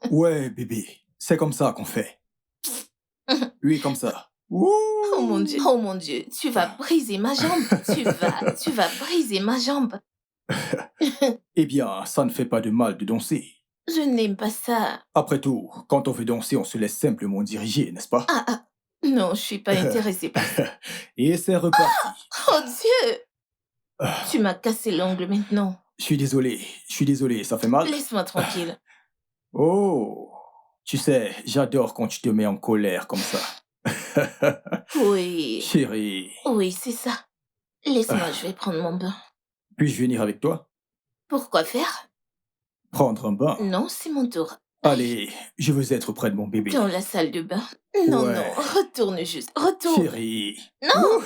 Ouais, bébé, c'est comme ça qu'on fait. Oui, comme ça. Oh mon Dieu, tu vas briser ma jambe. Tu vas briser ma jambe. Eh bien, ça ne fait pas de mal de danser. Je n'aime pas ça. Après tout, quand on veut danser, on se laisse simplement diriger, n'est-ce pas? Ah, non, je suis pas intéressée par ça. Et c'est reparti. Oh Dieu, tu Ah, m'as cassé l'ongle maintenant. je suis désolé, ça fait mal? Laisse-moi tranquille. Oh, tu sais, j'adore quand tu te mets en colère comme ça. Oui, Chérie, oui, c'est ça. Laisse-moi, je ah, vais prendre mon bain. puis-je venir avec toi? Pourquoi faire? Prendre un bain? Non, c'est mon tour. Aïe, Allez, je veux être près de mon bébé. dans la salle de bain. Non, non, Ouais, retourne juste, retourne. chérie. Non! Ouh.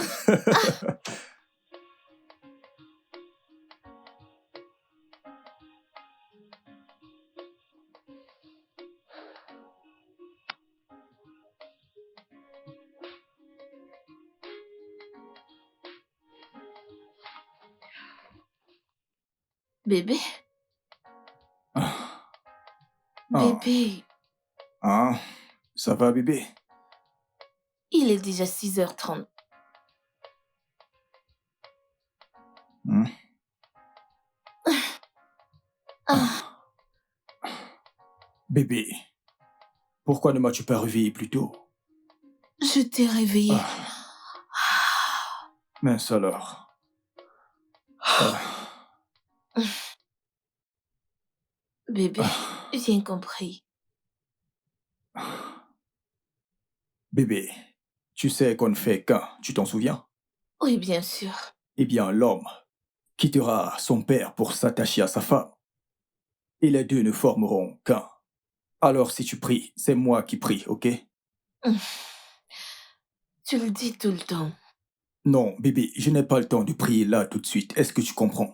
Bébé, Ah, ah, bébé, ah, ça va, bébé? il est déjà 6h30. Hmm? Ah, Ah, bébé, pourquoi ne m'as-tu pas réveillé plus tôt? je t'ai réveillé. Ah, mince alors. Ah, Bébé, ah, j'ai compris. ah. Bébé, tu sais qu'on ne fait qu'un, tu t'en souviens? Oui, bien sûr. Eh bien, l'homme quittera son père pour s'attacher à sa femme, et les deux ne formeront qu'un. Alors si tu pries, c'est moi qui prie, ok? Tu le dis tout le temps. Non, bébé, je n'ai pas le temps de prier là tout de suite, est-ce que tu comprends?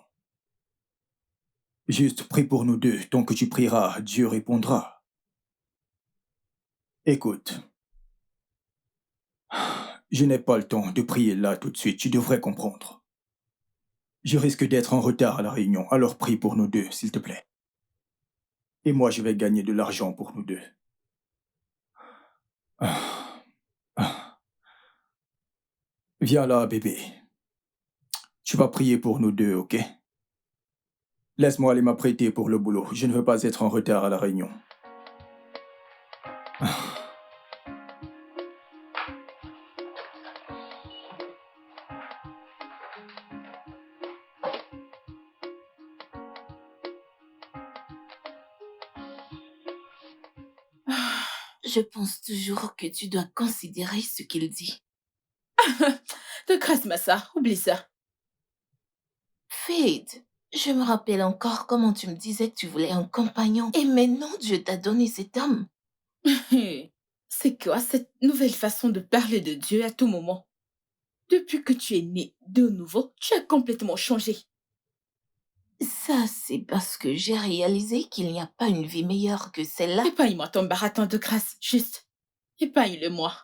Juste prie pour nous deux, tant que tu prieras, Dieu répondra. Écoute, je n'ai pas le temps de prier là tout de suite, tu devrais comprendre. Je risque d'être en retard à la réunion, alors prie pour nous deux, s'il te plaît. Et moi, je vais gagner de l'argent pour nous deux. Ah, ah. Viens là, bébé. Tu vas prier pour nous deux, ok? Laisse-moi aller m'apprêter pour le boulot. Je ne veux pas être en retard à la réunion. Ah, Je pense toujours que tu dois considérer ce qu'il dit. De grâce, Massa, oublie ça. Fade, je me rappelle encore comment tu me disais que tu voulais un compagnon. Et maintenant, Dieu t'a donné cet homme. C'est quoi cette nouvelle façon de parler de Dieu à tout moment? Depuis que tu es né de nouveau, tu as complètement changé. Ça, c'est parce que j'ai réalisé qu'il n'y a pas une vie meilleure que celle-là. Épargne-moi ton baratin de grâce, juste. Épargne-le-moi.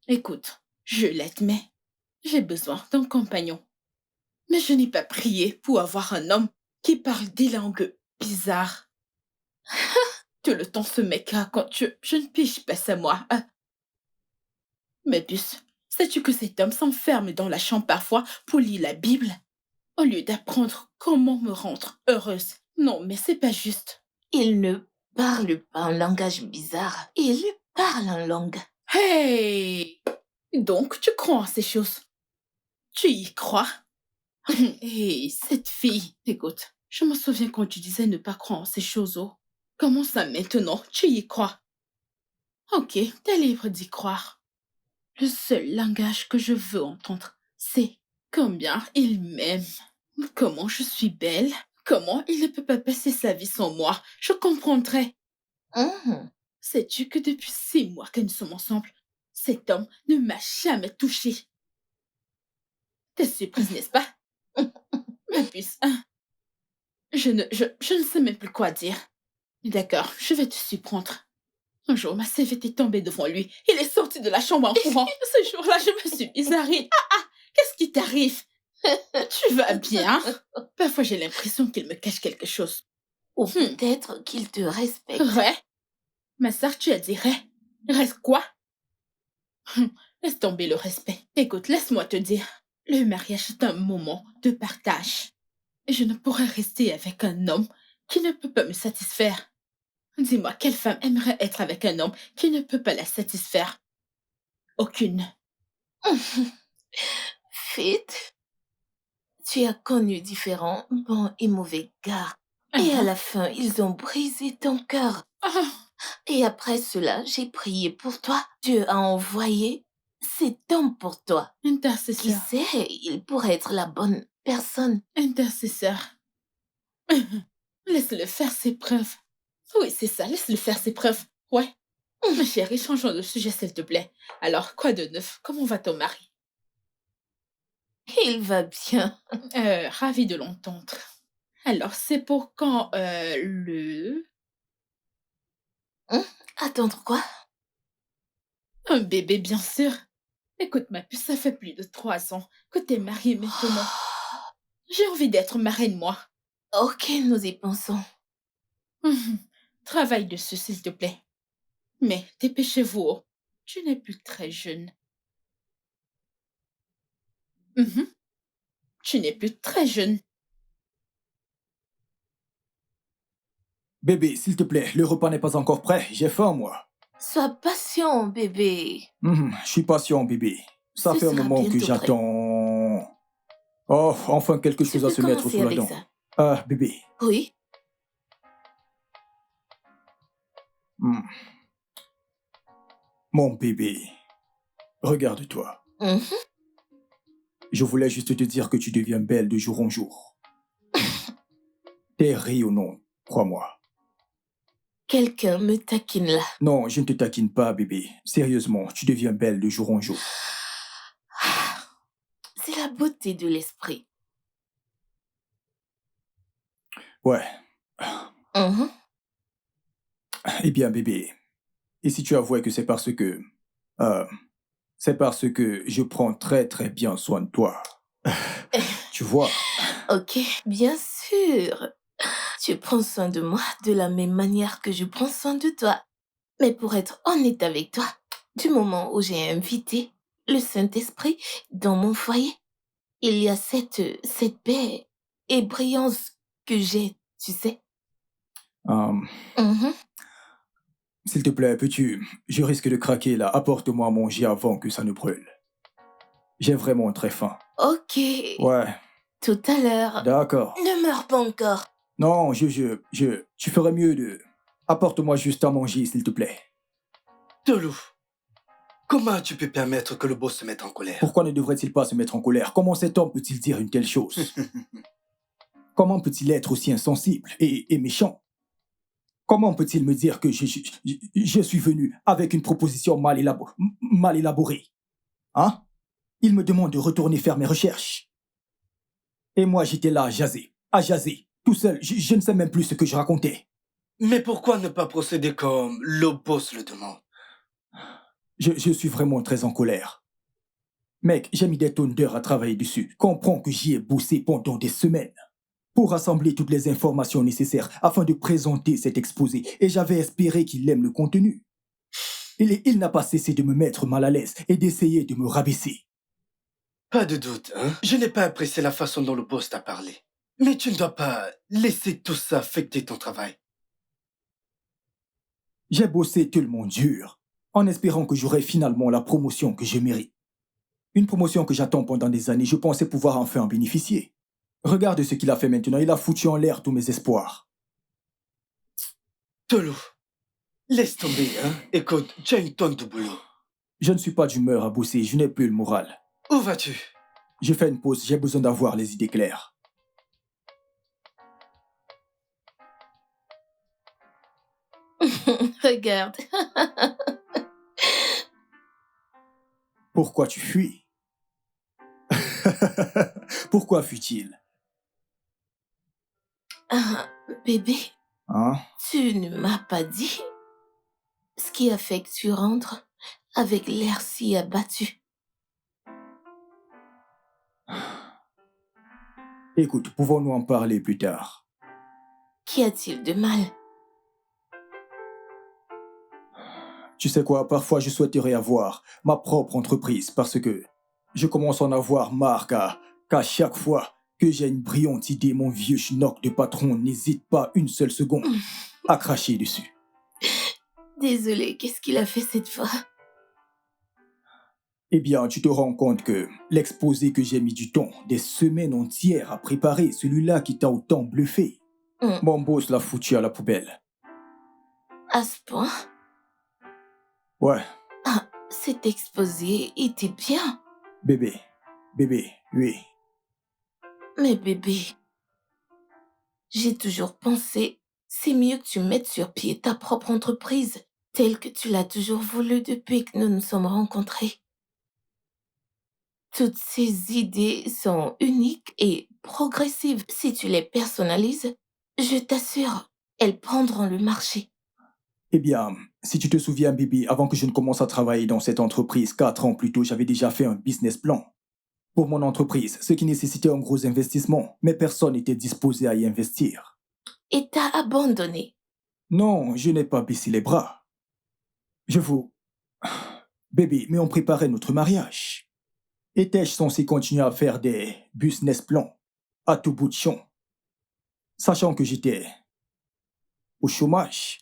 Écoute, je l'admets. J'ai besoin d'un compagnon. Mais je n'ai pas prié pour avoir un homme qui parle des langues bizarres. Tout le temps ce mec-là, quand je ne pige pas ça moi. Hein. Mais puce, sais-tu que cet homme s'enferme dans la chambre parfois pour lire la Bible, au lieu d'apprendre comment me rendre heureuse? Non, mais c'est pas juste. Il ne parle pas un langage bizarre. Il parle en langue. Hey! Donc, tu crois en ces choses? Tu y crois? Hey, cette fille. Écoute, je me souviens quand tu disais ne pas croire en ces choses. Oh. Comment ça maintenant? Tu y crois? Ok, t'es libre d'y croire. Le seul langage que je veux entendre, c'est combien il m'aime. Comment je suis belle. Comment il ne peut pas passer sa vie sans moi. Je comprendrais. Mhm. Sais-tu que depuis 6 mois que nous sommes ensemble, cet homme ne m'a jamais touchée. T'es surprise, n'est-ce pas? Ma puce, hein, je ne sais même plus quoi dire. D'accord, je vais te surprendre. Un jour, ma sève était tombée devant lui. Il est sorti de la chambre en courant. Ce jour-là, je me suis bizarrée. Ah, qu'est-ce qui t'arrive? Tu vas bien? Parfois, j'ai l'impression qu'il me cache quelque chose. Ou peut-être qu'il te respecte. Ouais? Ma sœur, tu as dit ré. Reste quoi? Laisse tomber le respect. Écoute, laisse-moi te dire. Le mariage est un moment de partage. Et je ne pourrais rester avec un homme qui ne peut pas me satisfaire. Dis-moi, quelle femme aimerait être avec un homme qui ne peut pas la satisfaire? Aucune. Fit, tu as connu différents bons et mauvais gars. Et à Ah, la fin, ils ont brisé ton cœur. ah, Et après cela, j'ai prié pour toi. Dieu a envoyé cet homme pour toi. Qui intercesseur. sait, il pourrait être la bonne personne. Intercesseur. Laisse-le faire ses preuves. Oui, c'est ça, laisse-le faire ses preuves. Ouais. Ma chérie, changeons de sujet, s'il te plaît. Alors, quoi de neuf? Comment va ton mari? Il va bien. Ravi de l'entendre. Alors, c'est pour quand le... Attendre quoi? Un bébé, bien sûr. Écoute, ma puce, ça fait plus de 3 ans que t'es mariée maintenant. J'ai envie d'être marraine, moi. Ok, nous y pensons. Travaille dessus, s'il te plaît. Mais dépêchez-vous, oh. Tu n'es plus très jeune. Mhm. Tu n'es plus très jeune. Bébé, s'il te plaît, le repas n'est pas encore prêt. J'ai faim, moi. Sois patient, bébé. Je suis patient, bébé. Ça Ce fait un sera moment que bientôt prêt. j'attends. Oh, enfin quelque Tu chose à peux se mettre commencer sous la avec dent. ça. Ah, bébé. Oui? Hmm. Mon bébé, regarde-toi. Mhm. Je voulais juste te dire que tu deviens belle de jour en jour. T'es rayonnant, crois-moi. Quelqu'un me taquine là. Non, je ne te taquine pas, bébé. Sérieusement, tu deviens belle de jour en jour. C'est la beauté de l'esprit. Ouais. Mhm. Eh bien, bébé, et si tu avouais que c'est parce que... c'est parce que je prends très très bien soin de toi. Tu vois? Ok, bien sûr. Tu prends soin de moi de la même manière que je prends soin de toi. Mais pour être honnête avec toi, du moment où j'ai invité le Saint-Esprit dans mon foyer, il y a cette paix et brillance que j'ai, tu sais. Euh, Mhm. S'il te plaît, peux-tu... Je risque de craquer là. Apporte-moi à manger avant que ça ne brûle. J'ai vraiment très faim. Ok, Ouais, tout à l'heure. d'accord. Ne meurs pas encore. Non, tu ferais mieux de... Apporte-moi juste à manger, s'il te plaît. Tolou, comment tu peux permettre que le boss se mette en colère? Pourquoi ne devrait-il pas se mettre en colère? Comment cet homme peut-il dire une telle chose? Comment peut-il être aussi insensible et méchant? Comment peut-il me dire que je suis venu avec une proposition mal élaborée? Hein? Il me demande de retourner faire mes recherches. Et moi, j'étais là à jaser, tout seul. Je ne sais même plus ce que je racontais. Mais pourquoi ne pas procéder comme le boss le demande? Je suis vraiment très en colère. Mec, j'ai mis des tonnes d'heures à travailler dessus. Comprends que j'y ai bossé pendant des semaines pour rassembler toutes les informations nécessaires afin de présenter cet exposé. Et j'avais espéré qu'il aime le contenu. Il n'a pas cessé de me mettre mal à l'aise et d'essayer de me rabaisser. Pas de doute, hein? Je n'ai pas apprécié la façon dont le boss t'a parlé. Mais tu ne dois pas laisser tout ça affecter ton travail. J'ai bossé tellement dur, en espérant que j'aurais finalement la promotion que je mérite. Une promotion que j'attends pendant des années, je pensais pouvoir enfin en bénéficier. Regarde ce qu'il a fait maintenant, il a foutu en l'air tous mes espoirs. Tolou, laisse tomber, hein? Écoute, tu as une tonne de boulot. Je ne suis pas d'humeur à bosser, je n'ai plus le moral. Où vas-tu? J'ai fait une pause, j'ai besoin d'avoir les idées claires. Regarde. Pourquoi tu fuis? Pourquoi fuit-il? Ah, bébé, Hein? tu ne m'as pas dit ce qui a fait que tu rentres avec l'air si abattu. Écoute, pouvons-nous en parler plus tard? Qu'y a-t-il de mal? Tu sais quoi, parfois je souhaiterais avoir ma propre entreprise parce que je commence à en avoir marre qu'à chaque fois que j'ai une brillante idée, mon vieux schnock de patron n'hésite pas une seule seconde à cracher dessus. Désolée, qu'est-ce qu'il a fait cette fois? Eh bien, tu te rends compte que l'exposé que j'ai mis du temps, des semaines entières à préparer, celui-là qui t'a autant bluffé, Hmm, mon boss l'a foutu à la poubelle. À ce point? Ouais, Ah, cet exposé était bien. bébé, oui. Mais bébé, j'ai toujours pensé, c'est mieux que tu mettes sur pied ta propre entreprise, telle que tu l'as toujours voulu depuis que nous nous sommes rencontrés. Toutes ces idées sont uniques et progressives. Si tu les personnalises, je t'assure, elles prendront le marché. Eh bien, si tu te souviens, bébé, avant que je ne commence à travailler dans cette entreprise 4 ans plus tôt, j'avais déjà fait un business plan pour mon entreprise, ce qui nécessitait un gros investissement, mais personne n'était disposé à y investir. Et t'as abandonné. Non, je n'ai pas baissé les bras. Je vous... Bébé, mais on préparait notre mariage. Étais-je censé continuer à faire des business plans à tout bout de champ, sachant que j'étais au chômage?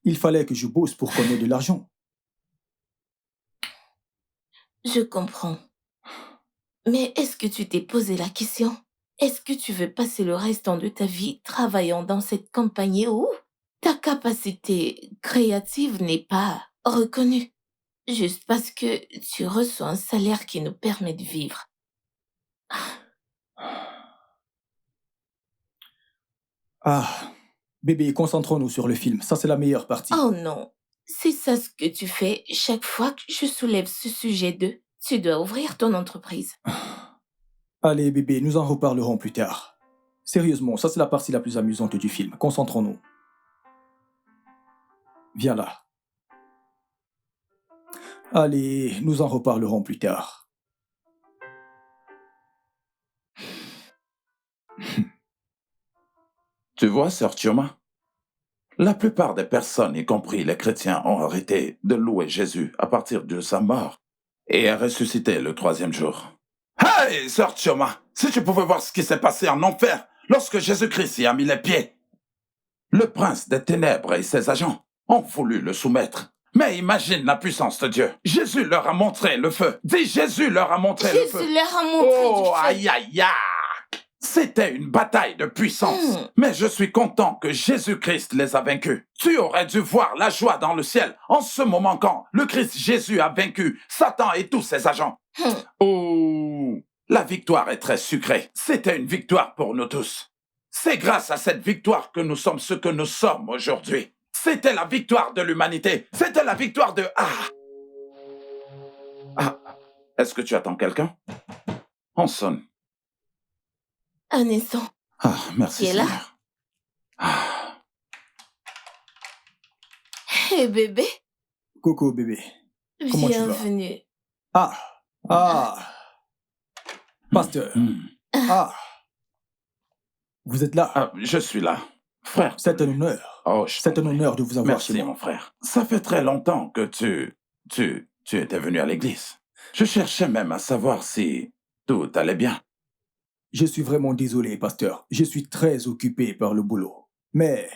Il fallait que je bosse pour qu'on ait de l'argent. Je comprends. Mais est-ce que tu t'es posé la question? Est-ce que tu veux passer le restant de ta vie travaillant dans cette compagnie où ta capacité créative n'est pas reconnue? Juste parce que tu reçois un salaire qui nous permet de vivre. Ah, bébé, concentrons-nous sur le film, ça c'est la meilleure partie. Oh non, c'est ça ce que tu fais chaque fois que je soulève ce sujet de tu dois ouvrir ton entreprise. Allez, bébé, nous en reparlerons plus tard. Sérieusement, ça c'est la partie la plus amusante du film. Concentrons-nous. Viens là. Allez, nous en reparlerons plus tard. Tu vois, sœur Chioma, la plupart des personnes, y compris les chrétiens, ont arrêté de louer Jésus à partir de sa mort et a ressuscité le troisième jour. Hey, sœur Chioma, si tu pouvais voir ce qui s'est passé en enfer lorsque Jésus-Christ y a mis les pieds. Le prince des ténèbres et ses agents ont voulu le soumettre. Mais imagine la puissance de Dieu. Jésus leur a montré le feu. Dis, Jésus leur a montré le feu. Jésus leur a montré Oh, du feu. aïe, aïe, aïe. C'était une bataille de puissance. Mais je suis content que Jésus-Christ les a vaincus. Tu aurais dû voir la joie dans le ciel en ce moment quand le Christ Jésus a vaincu Satan et tous ses agents. Oh, la victoire est très sucrée. C'était une victoire pour nous tous. C'est grâce à cette victoire que nous sommes ce que nous sommes aujourd'hui. C'était la victoire de l'humanité. C'était la victoire de... Ah, est-ce que tu attends quelqu'un? On sonne. Un instant. Ah, merci Qui est là? Seigneur. Ah, Hé bébé, Coco, bébé. Comment tu vas? bienvenue. Pasteur. Ah, vous êtes là? ah, je suis là. Frère. C'est un honneur. Oh, C'est un honneur de vous avoir chez Merci, moi. mon frère. Ça fait très longtemps que tu étais venu à l'église. Je cherchais même à savoir si tout allait bien. Je suis vraiment désolé, pasteur. Je suis très occupé par le boulot. Mais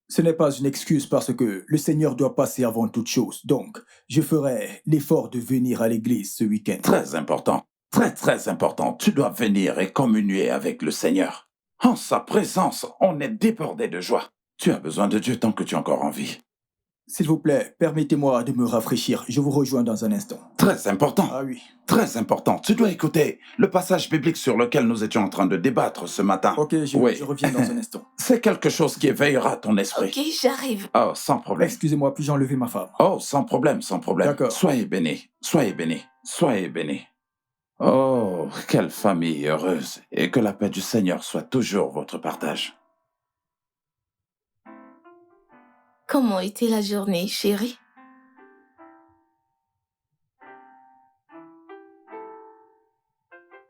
ce n'est pas une excuse parce que le Seigneur doit passer avant toute chose. Donc, je ferai l'effort de venir à l'église ce week-end. Très important. Très, très important. Tu dois venir et communier avec le Seigneur. En sa présence, on est débordé de joie. Tu as besoin de Dieu tant que tu es encore en vie. S'il vous plaît, permettez-moi de me rafraîchir. Je vous rejoins dans un instant. Très important. Ah oui. Très important. Tu dois écouter le passage biblique sur lequel nous étions en train de débattre ce matin. Ok, je reviens dans un instant. C'est quelque chose qui éveillera ton esprit. Ok, j'arrive. Oh, sans problème. Excusez-moi, puis-je enlever ma femme? Oh, sans problème, sans problème. D'accord. Soyez bénis, soyez bénis, soyez bénis. Oh, quelle famille heureuse, et que la paix du Seigneur soit toujours votre partage. Comment était la journée, chérie?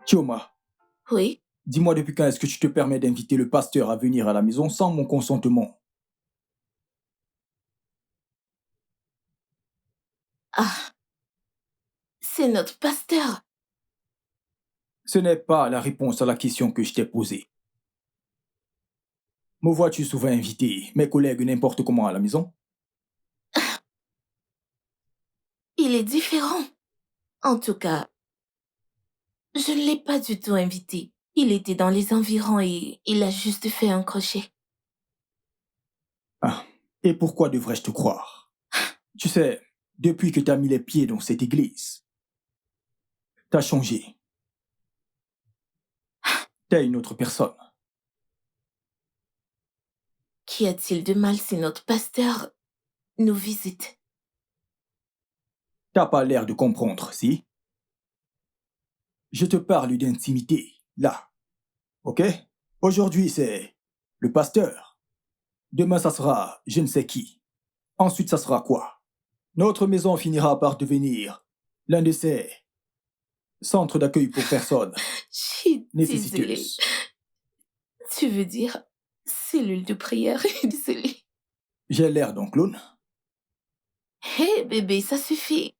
Chioma, Oui, Dis-moi depuis quand est-ce que tu te permets d'inviter le pasteur à venir à la maison sans mon consentement? Ah, c'est notre pasteur. Ce n'est pas la réponse à la question que je t'ai posée. Me vois-tu souvent inviter mes collègues n'importe comment à la maison? Il est différent. En tout cas, je ne l'ai pas du tout invité. Il était dans les environs et il a juste fait un crochet. Ah, et pourquoi devrais-je te croire? Tu sais, depuis que tu as mis les pieds dans cette église, t'as changé. T'es une autre personne. Qu'y a-t-il de mal si notre pasteur nous visite? T'as pas l'air de comprendre, si? Je te parle d'intimité, là. Ok? Aujourd'hui, c'est le pasteur. Demain, ça sera je ne sais qui. Ensuite, ça sera quoi? Notre maison finira par devenir l'un de ces centres d'accueil pour personnes Je suis désolée. nécessiteuses. Tu veux dire cellule de prière? Désolée. J'ai l'air d'un clown. Hé, bébé, ça suffit.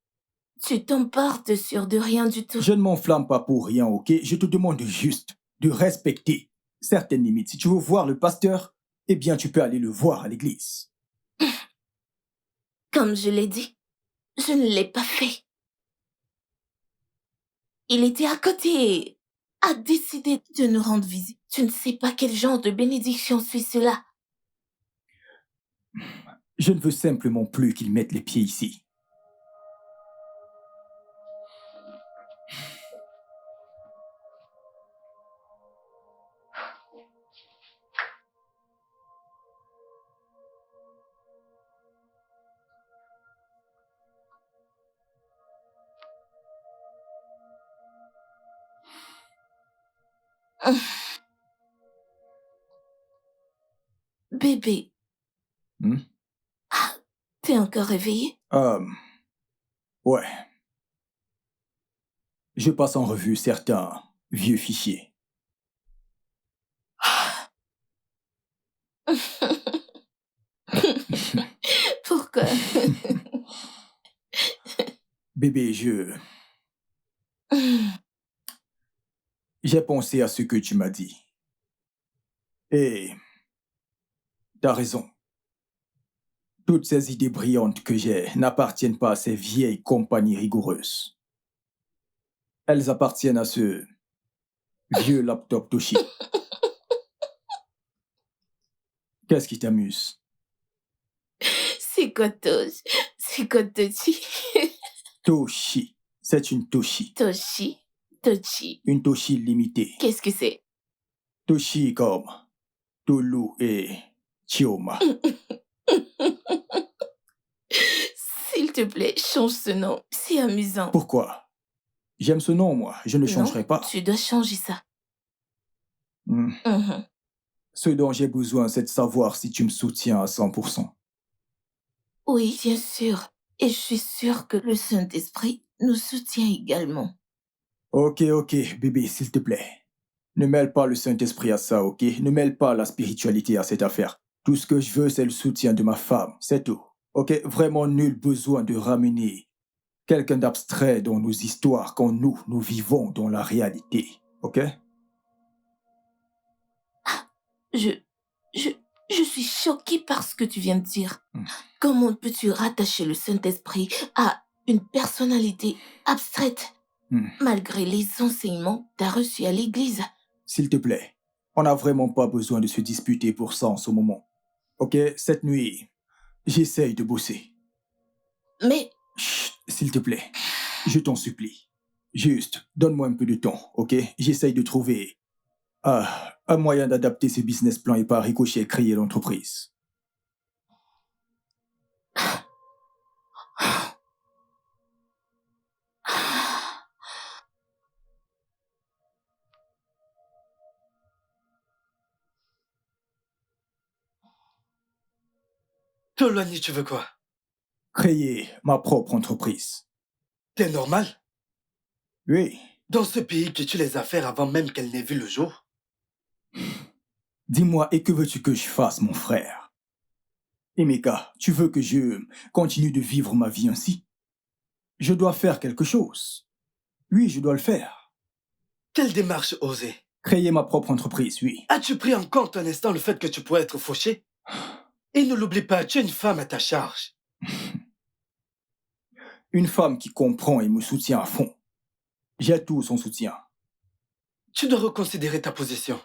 Tu t'emportes sur de rien du tout. Je ne m'enflamme pas pour rien, ok? Je te demande juste de respecter certaines limites. Si tu veux voir le pasteur, eh bien, tu peux aller le voir à l'église. Comme je l'ai dit, je ne l'ai pas fait. Il était à côté et a décidé de nous rendre visite. Tu ne sais pas quel genre de bénédiction suit cela. Je ne veux simplement plus qu'il mette les pieds ici. Bébé, Hmm? t'es encore réveillé? Ouais. Je passe en revue certains vieux fichiers. Pourquoi? Bébé, j'ai pensé à ce que tu m'as dit. Et t'as raison. Toutes ces idées brillantes que j'ai n'appartiennent pas à ces vieilles compagnies rigoureuses. Elles appartiennent à ce vieux laptop Toshi. Qu'est-ce qui t'amuse? C'est quoi Toshi? C'est quoi Toshi? Toshi. C'est une Toshi. Toshi? Toshi. Une Toshi limitée. Qu'est-ce que c'est? Toshi comme Tolu et Chioma. S'il te plaît, change ce nom. C'est amusant. Pourquoi? J'aime ce nom, moi. Je ne changerai Non, pas. tu dois changer ça. Hmm. Mhm. Ce dont j'ai besoin, c'est de savoir si tu me soutiens à 100%. Oui, bien sûr. Et je suis sûre que le Saint-Esprit nous soutient également. Ok, bébé, s'il te plaît. Ne mêle pas le Saint-Esprit à ça, ok? Ne mêle pas la spiritualité à cette affaire. Tout ce que je veux, c'est le soutien de ma femme, c'est tout. Ok? Vraiment nul besoin de ramener quelqu'un d'abstrait dans nos histoires quand nous vivons dans la réalité, ok? Je, je suis choquée par ce que tu viens de dire. Hmm. Comment peux-tu rattacher le Saint-Esprit à une personnalité abstraite, malgré les enseignements que tu as reçus à l'église? S'il te plaît, on n'a vraiment pas besoin de se disputer pour ça en ce moment. Ok? Cette nuit, j'essaye de bosser. Mais Chut, s'il te plaît, je t'en supplie. Juste, donne-moi un peu de temps, ok? J'essaye de trouver un moyen d'adapter ce business plan et pas ricochet créer l'entreprise. Tolani, tu veux quoi? Créer ma propre entreprise. T'es normal? Oui, Dans ce pays qui tue les affaires avant même qu'elles n'aient vu le jour? Dis-moi, et que veux-tu que je fasse, mon frère? Emeka, tu veux que je continue de vivre ma vie ainsi? Je dois faire quelque chose. Oui, je dois le faire. Quelle démarche osée? Créer ma propre entreprise, oui. As-tu pris en compte un instant le fait que tu pourrais être fauché? Et ne l'oublie pas, tu as une femme à ta charge. Une femme qui comprend et me soutient à fond. J'ai tout son soutien. Tu dois reconsidérer ta position.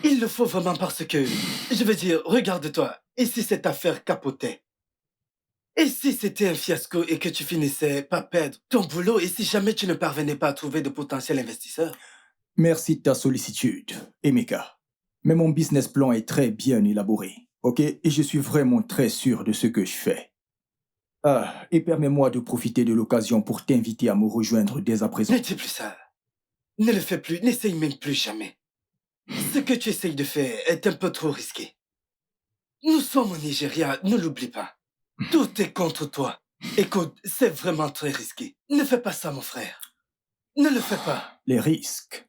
Il le faut vraiment parce que, je veux dire, regarde-toi, et si cette affaire capotait? Et si c'était un fiasco et que tu finissais par perdre ton boulot et si jamais tu ne parvenais pas à trouver de potentiels investisseurs? Merci de ta sollicitude, Emeka. Mais mon business plan est très bien élaboré, ok? Et je suis vraiment très sûr de ce que je fais. Et permets-moi de profiter de l'occasion pour t'inviter à me rejoindre dès à présent. Ne dis plus ça. Ne le fais plus, n'essaye même plus jamais. Ce que tu essayes de faire est un peu trop risqué. Nous sommes au Nigeria, ne l'oublie pas. Tout est contre toi. Écoute, c'est vraiment très risqué. Ne fais pas ça, mon frère. Ne le fais pas. Les risques.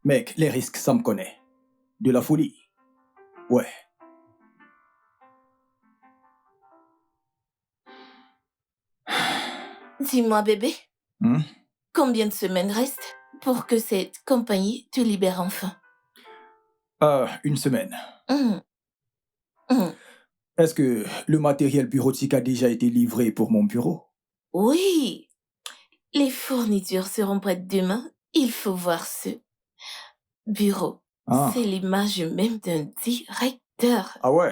Mec, les risques, ça me connaît. De la folie. Ouais. Dis-moi, bébé, Hmm? combien de semaines restent pour que cette compagnie te libère enfin? Une semaine. Hum, hum. Est-ce que le matériel bureautique a déjà été livré pour mon bureau? Oui, les fournitures seront prêtes demain. Il faut voir ce bureau. Ah. C'est l'image même d'un directeur. Ah ouais.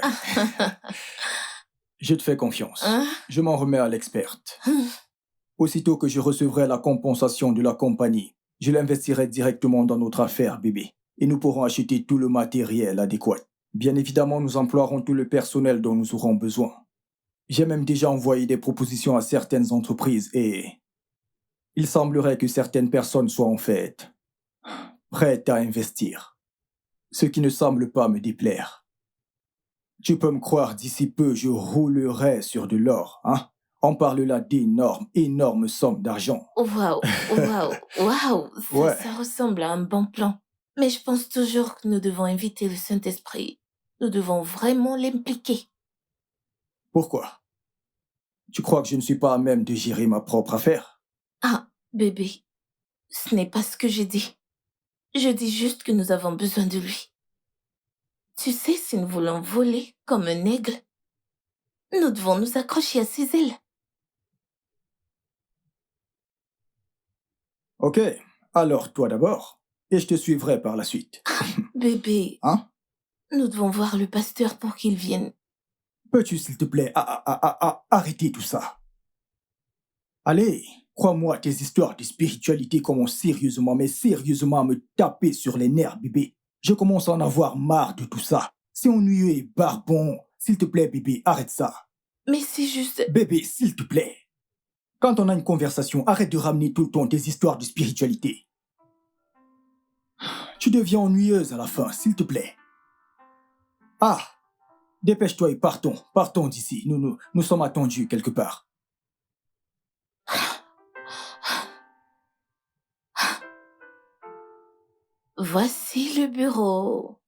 Je te fais confiance. Hein? Je m'en remets à l'experte. Hum. Aussitôt que je recevrai la compensation de la compagnie, je l'investirai directement dans notre affaire, bébé. Et nous pourrons acheter tout le matériel adéquat. Bien évidemment, nous emploierons tout le personnel dont nous aurons besoin. J'ai même déjà envoyé des propositions à certaines entreprises et il semblerait que certaines personnes soient en fait prêtes à investir. Ce qui ne semble pas me déplaire. Tu peux me croire, d'ici peu, je roulerai sur de l'or, hein? On parle là d'énormes sommes d'argent. Waouh, waouh, waouh, Ouais. ça ressemble à un bon plan. Mais je pense toujours que nous devons inviter le Saint-Esprit. Nous devons vraiment l'impliquer. Pourquoi? Tu crois que je ne suis pas à même de gérer ma propre affaire? Ah, bébé, ce n'est pas ce que j'ai dit. Je dis juste que nous avons besoin de lui. Tu sais, si nous voulons voler comme un aigle, nous devons nous accrocher à ses ailes. Ok, alors toi d'abord, et je te suivrai par la suite. Bébé, Hein? nous devons voir le pasteur pour qu'il vienne. Peux-tu, s'il te plaît, arrêter tout ça? Allez, crois-moi, tes histoires de spiritualité commencent sérieusement, mais sérieusement à me taper sur les nerfs, bébé. Je commence à en avoir marre de tout ça. C'est ennuyeux et barbon. S'il te plaît, bébé, arrête ça. Mais c'est juste... Bébé, s'il te plaît. Quand on a une conversation, arrête de ramener tout le temps tes histoires de spiritualité. Tu deviens ennuyeuse à la fin, s'il te plaît. Ah, dépêche-toi et partons d'ici. Nous sommes attendus quelque part. Voici le bureau.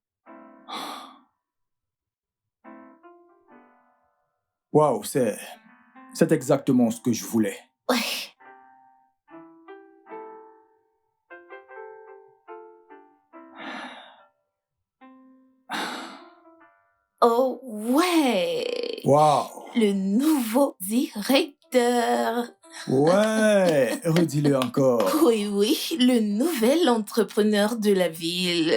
Waouh, c'est exactement ce que je voulais. Ouais. Oh ouais. Waouh. Le nouveau directeur. Ouais, redis-le encore. Oui, oui, le nouvel entrepreneur de la ville.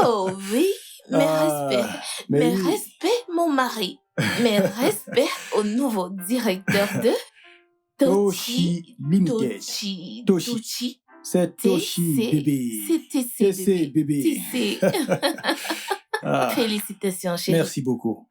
Oh oui, mes respects. mais Mes oui. respects, mon mari. Mes respects au nouveau directeur de Toshi Limited. Toshi. C'est Toshi, bébé. C'est TC, bébé. TC. Ah, Félicitations, chérie. merci beaucoup.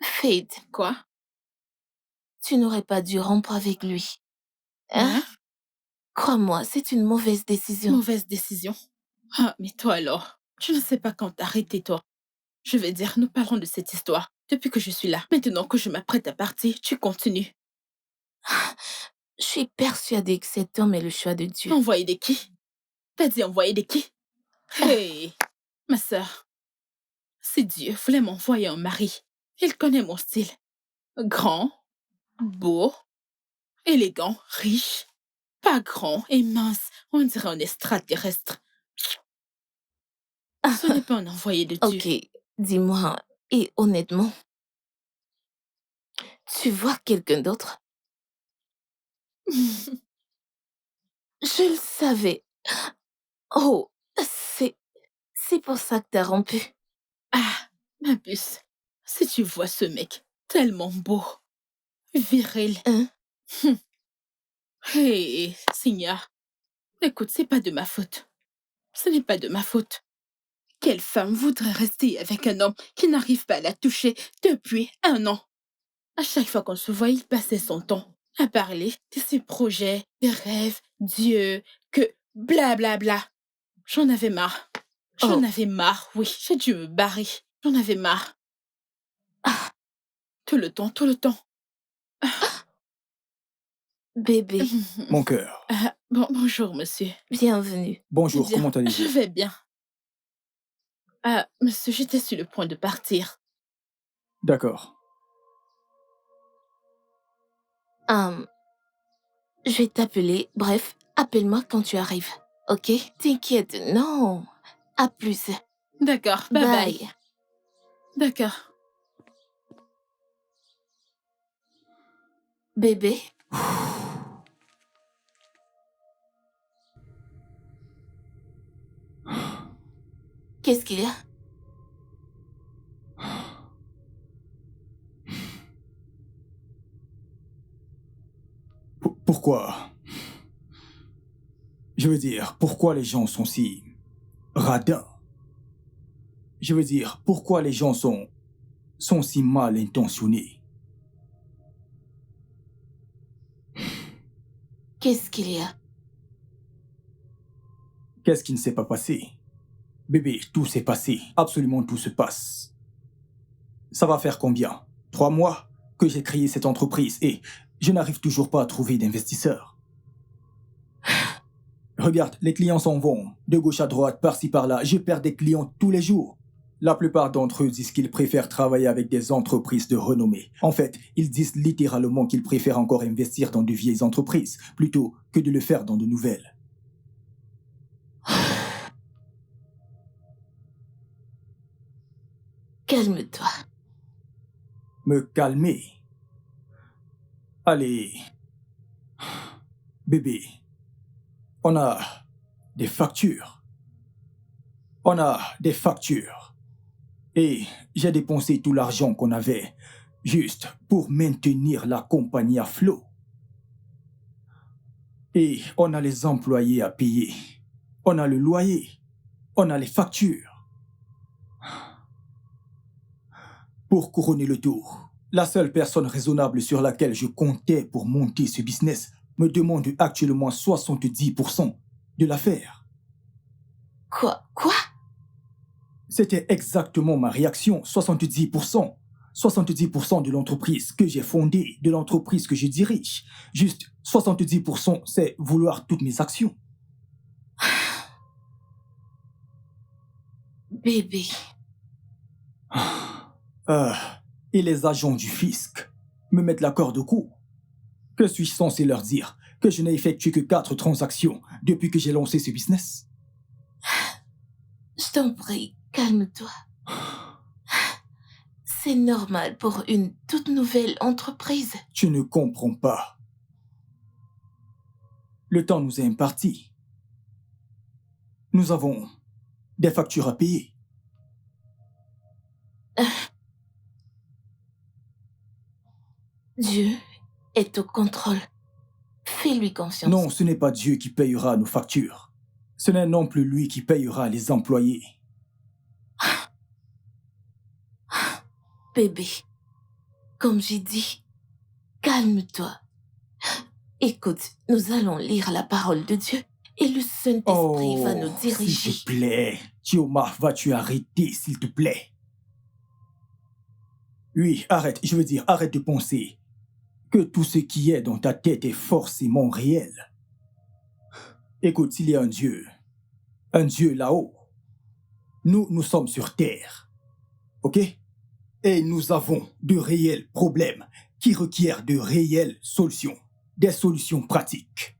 Faith, Quoi? tu n'aurais pas dû rompre avec lui. Hein? Hein? Crois-moi, c'est une mauvaise décision. Mauvaise décision. Ah, mais toi alors, tu ne sais pas quand t'arrêter, toi. Je vais dire, nous parlons de cette histoire depuis que je suis là. Maintenant que je m'apprête à partir, tu continues. Je suis persuadée que cet homme est le choix de Dieu. Envoyer de qui? T'as dit envoyer de qui? Hey, ma sœur, si Dieu voulait m'envoyer un mari, il connaît mon style. Grand, beau, élégant, riche, pas grand et mince, on dirait un extraterrestre. Ce n'est pas un envoyé de Dieu. Ok, dis-moi, et honnêtement, tu vois quelqu'un d'autre? Je le savais. Oh, c'est pour ça que t'as rompu. Ah, ma puce, si tu vois ce mec, tellement beau, viril. Hein? Hé, Signa, écoute, c'est pas de ma faute. Ce n'est pas de ma faute. Quelle femme voudrait rester avec un homme qui n'arrive pas à la toucher depuis 1 an? À chaque fois qu'on se voit, il passait son temps à parler de ses projets, des rêves, Dieu, que blablabla. Bla bla. J'en avais marre. J'en Oh. avais marre, oui. J'ai dû me barrer. J'en avais marre. Ah, Tout le temps, tout le temps. bébé, Mon cœur. Bonjour, monsieur. bienvenue. Bonjour, Bien, comment je allez-vous? vais bien. Monsieur, j'étais sur le point de partir. D'accord. Je vais t'appeler. Bref, appelle-moi quand tu arrives. Ok? T'inquiète, non. À plus. D'accord, bye bye. Bye. D'accord. Bébé, qu'est-ce qu'il y a? Pourquoi? Je veux dire, pourquoi les gens sont si radins? Je veux dire, pourquoi les gens sont si mal intentionnés? Qu'est-ce qu'il y a? Qu'est-ce qui ne s'est pas passé? Bébé, tout s'est passé. Absolument tout se passe. Ça va faire combien? 3 mois que j'ai créé cette entreprise et je n'arrive toujours pas à trouver d'investisseurs. Regarde, les clients s'en vont, de gauche à droite, par-ci par-là. Je perds des clients tous les jours. La plupart d'entre eux disent qu'ils préfèrent travailler avec des entreprises de renommée. En fait, ils disent littéralement qu'ils préfèrent encore investir dans de vieilles entreprises plutôt que de le faire dans de nouvelles. Calme-toi. Me calmer. Allez. Bébé, on a des factures. On a des factures. Et j'ai dépensé tout l'argent qu'on avait juste pour maintenir la compagnie à flot. Et on a les employés à payer. On a le loyer. On a les factures. Pour couronner le tout, la seule personne raisonnable sur laquelle je comptais pour monter ce business me demande actuellement 70% de l'affaire. Quoi? C'était exactement ma réaction, 70%. 70% de l'entreprise que j'ai fondée, de l'entreprise que je dirige. Juste 70%, c'est vouloir toutes mes actions. Bébé. Et les agents du fisc me mettent la corde au cou. Que suis-je censé leur dire? Que je n'ai effectué que 4 transactions depuis que j'ai lancé ce business? Je t'en prie, calme-toi. C'est normal pour une toute nouvelle entreprise. Tu ne comprends pas. Le temps nous est imparti. Nous avons des factures à payer. Dieu est au contrôle. Fais-lui confiance. Non, ce n'est pas Dieu qui payera nos factures. Ce n'est non plus lui qui payera les employés. Bébé, comme j'ai dit, calme-toi. Écoute, nous allons lire la parole de Dieu et le Saint-Esprit va nous diriger. S'il te plaît. Thioma, vas-tu arrêter, s'il te plaît? Oui, arrête, je veux dire, arrête de penser que tout ce qui est dans ta tête est forcément réel. Écoute, s'il y a un Dieu là-haut, nous sommes sur Terre, ok? Et nous avons de réels problèmes qui requièrent de réelles solutions, des solutions pratiques.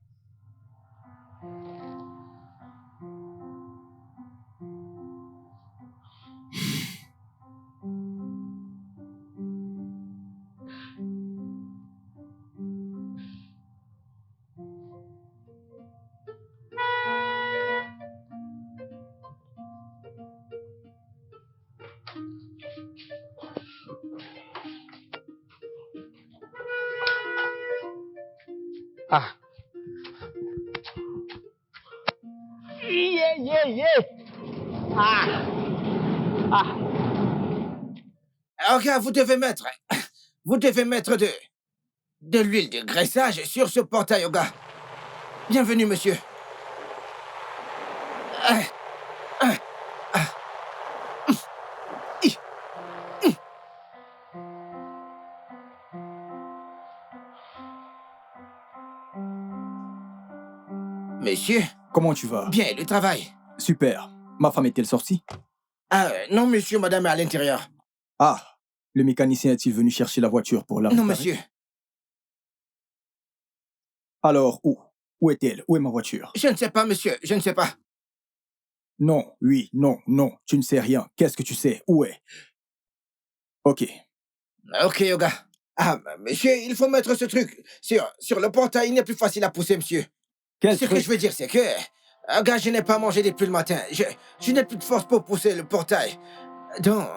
Ah. Yeah. Ah. Ok, vous devez mettre de l'huile de graissage sur ce portail, Oga. Bienvenue, monsieur. Ah, ah, ah. Hi. Monsieur, Comment tu vas? bien, le travail. Super. Ma femme est-elle sortie? Ah, non, monsieur, madame est à l'intérieur. Ah, le mécanicien est-il venu chercher la voiture pour la Non, réparer? monsieur. Alors, où? Où est-elle? Où est ma voiture? Je ne sais pas, monsieur, je ne sais pas. Non, oui, non, tu ne sais rien. Qu'est-ce que tu sais? Où est? Ok. Ok, Oga. Ah, monsieur, il faut mettre ce truc sur le portail. Il n'est plus facile à pousser, monsieur. Quel Ce que truc? je veux dire, c'est que... Oga, je n'ai pas mangé depuis le matin. Je n'ai plus de force pour pousser le portail. Donc...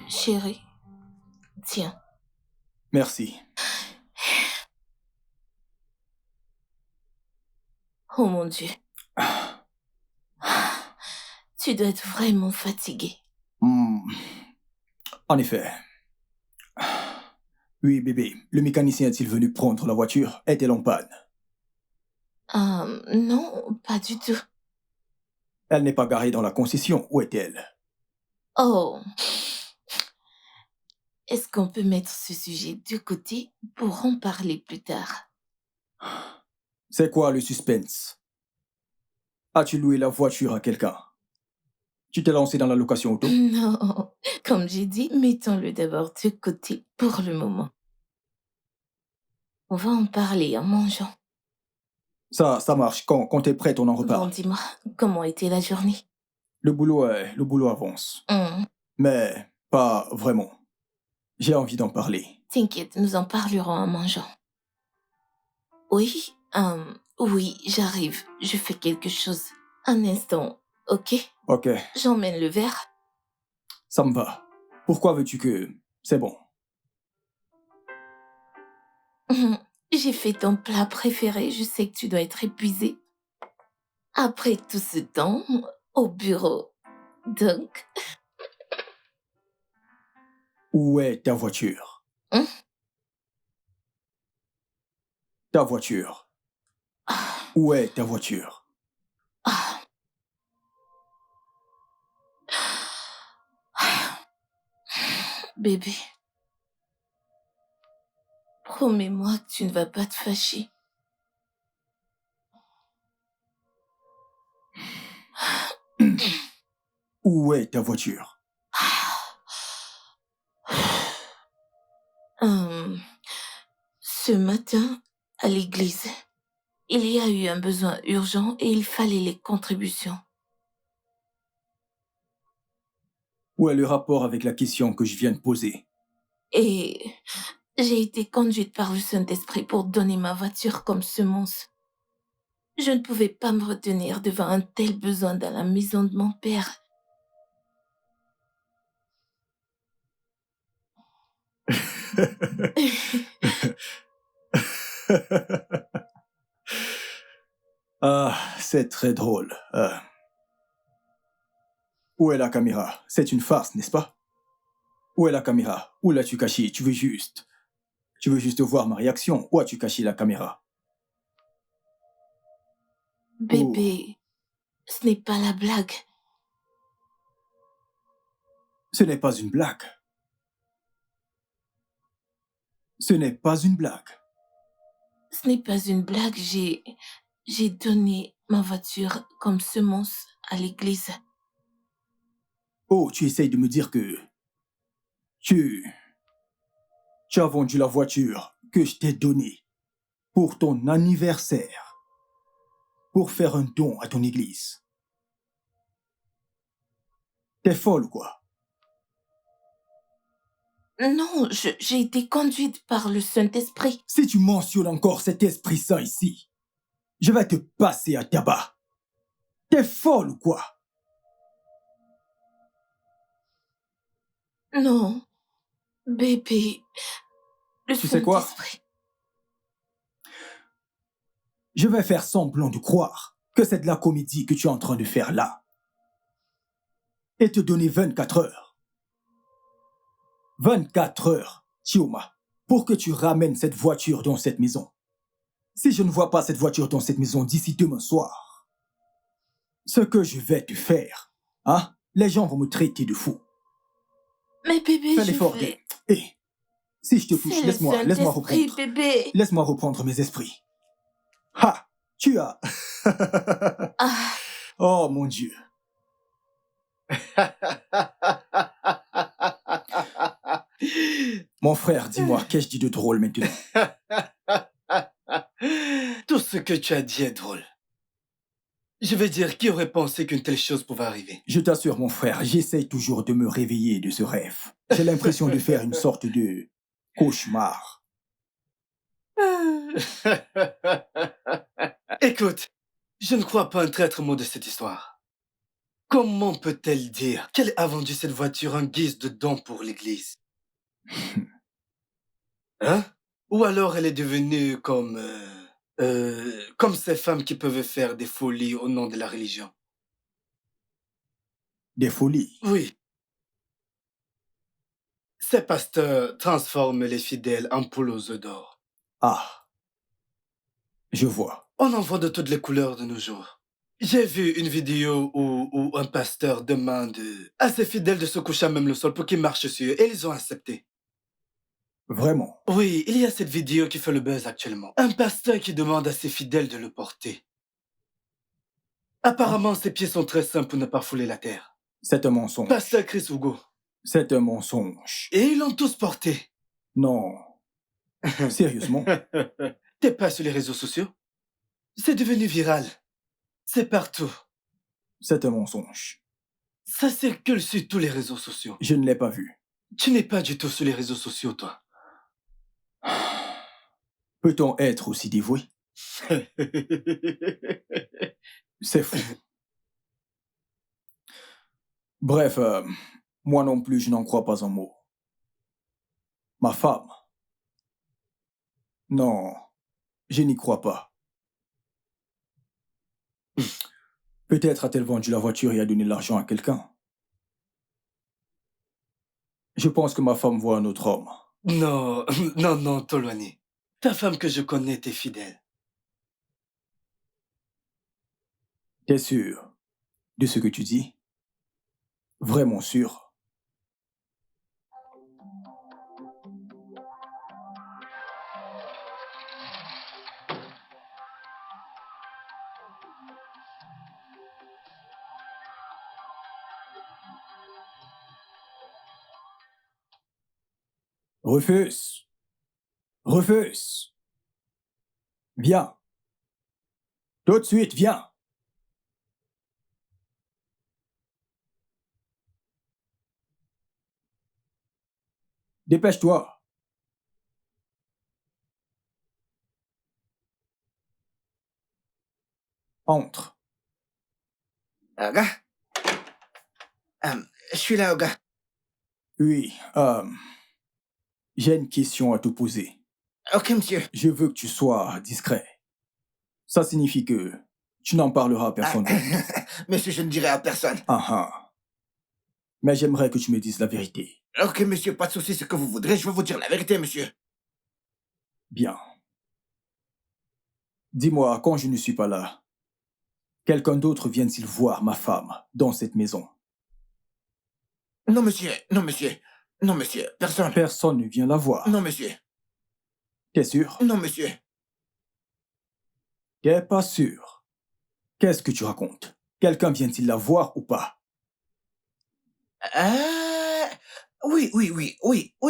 Chérie, tiens. Merci. Oh mon Dieu. Tu dois être vraiment fatigué. En effet. Oui, bébé. Le mécanicien est-il venu prendre la voiture? Est-elle en panne? Non, pas du tout. Elle n'est pas garée dans la concession. Où est-elle? Oh. Est-ce qu'on peut mettre ce sujet de côté pour en parler plus tard? C'est quoi le suspense? As-tu loué la voiture à quelqu'un? Tu t'es lancé dans la location auto? Non, comme j'ai dit, mettons-le d'abord de côté pour le moment. On va en parler en mangeant. Ça marche. Quand t'es prête, on en Bon, reparle. dis-moi, comment était la journée? Le boulot avance. Mais pas vraiment. J'ai envie d'en parler. T'inquiète, nous en parlerons en mangeant. Oui, oui, j'arrive. Je fais quelque chose. Un instant, ok? Ok, J'emmène le verre. ça me va. Pourquoi veux-tu que... C'est bon. J'ai fait ton plat préféré. Je sais que tu dois être épuisé. Après tout ce temps, au bureau. Donc, Où est ta voiture? Hein? Ta voiture. Où est ta voiture? ah. Bébé, promets-moi que tu ne vas pas te fâcher. Où est ta voiture? Ce matin, à l'église, il y a eu un besoin urgent et il fallait les contributions. Où est le rapport avec la question que je viens de poser? Et j'ai été conduite par le Saint-Esprit pour donner ma voiture comme semence. Je ne pouvais pas me retenir devant un tel besoin dans la maison de mon père. Ah, c'est très drôle. Où est la caméra? C'est une farce, n'est-ce pas? Où est la caméra? Où l'as-tu cachée? Tu veux juste voir ma réaction? Où as-tu caché la caméra? Bébé, ce n'est pas la blague. Ce n'est pas une blague. Ce n'est pas une blague. Ce n'est pas une blague, j'ai donné ma voiture comme semence à l'église. Oh, tu essayes de me dire que tu as vendu la voiture que je t'ai donnée pour ton anniversaire, pour faire un don à ton église. T'es folle ou quoi? Non, j'ai été conduite par le Saint-Esprit. Si tu mentionnes encore cet esprit saint ici, je vais te passer à tabac. T'es folle ou quoi? Non, bébé, le Tu sais quoi? Saint-Esprit. Je vais faire semblant de croire que c'est de la comédie que tu es en train de faire là. Et te donner 24 heures. 24 heures, Chioma, pour que tu ramènes cette voiture dans cette maison. Si je ne vois pas cette voiture dans cette maison d'ici demain soir, ce que je vais te faire, hein, les gens vont me traiter de fou. Mais bébé, Fais je l'effort de... vais... Hé, si je te touche, C'est le laisse-moi Saint-Esprit, reprendre. bébé. Laisse-moi reprendre mes esprits. Ha, tu as... Ah, Oh mon Dieu. Mon frère, dis-moi, qu'ai-je dit de drôle maintenant? Tout ce que tu as dit est drôle. Je veux dire, qui aurait pensé qu'une telle chose pouvait arriver? Je t'assure, mon frère, j'essaye toujours de me réveiller de ce rêve. J'ai l'impression de faire une sorte de cauchemar. Écoute, je ne crois pas un traître mot de cette histoire. Comment peut-elle dire qu'elle a vendu cette voiture en guise de don pour l'église? Hein? Ou alors elle est devenue comme ces femmes qui peuvent faire des folies au nom de la religion. Des folies. Oui. Ces pasteurs transforment les fidèles en poules aux œufs d'or. Ah, je vois. On en voit de toutes les couleurs de nos jours. J'ai vu une vidéo où un pasteur demande à ses fidèles de se coucher à même le sol pour qu'ils marchent sur eux, et ils ont accepté. Vraiment. Oui, il y a cette vidéo qui fait le buzz actuellement. Un pasteur qui demande à ses fidèles de le porter. Apparemment, ses pieds sont très simples pour ne pas fouler la terre. C'est un mensonge. Pasteur Chris Hugo. C'est un mensonge. Et ils l'ont tous porté. Non. Sérieusement? T'es pas sur les réseaux sociaux? C'est devenu viral. C'est partout. C'est un mensonge. Ça circule sur tous les réseaux sociaux. Je ne l'ai pas vu. Tu n'es pas du tout sur les réseaux sociaux, toi. Peut-on être aussi dévoué? C'est fou. Bref, moi non plus, je n'en crois pas un mot. Ma femme? Non, je n'y crois pas. Peut-être a-t-elle vendu la voiture et a donné l'argent à quelqu'un. Je pense que ma femme voit un autre homme. Non, non, non, Tolwani. Ta femme que je connais t'est fidèle. T'es sûr de ce que tu dis? Vraiment sûr? Rufus! Rufus! Viens! Tout de suite, viens! Dépêche-toi! Entre. Oga? Je suis là, Oga. Oui, j'ai une question à te poser. Ok, monsieur. Je veux que tu sois discret. Ça signifie que tu n'en parleras à personne. Monsieur, je ne dirai à personne. Ah ah. Mais j'aimerais que tu me dises la vérité. Ok, monsieur, pas de souci, ce que vous voudrez, je vais vous dire la vérité, monsieur. Bien. Dis-moi, quand je ne suis pas là, quelqu'un d'autre vient-il voir ma femme dans cette maison? Non, monsieur. Non, monsieur. Non, monsieur. Personne. Personne ne vient la voir. Non, monsieur. T'es sûr? Non, monsieur. T'es pas sûr. Qu'est-ce que tu racontes? Quelqu'un vient-il la voir ou pas? Oui,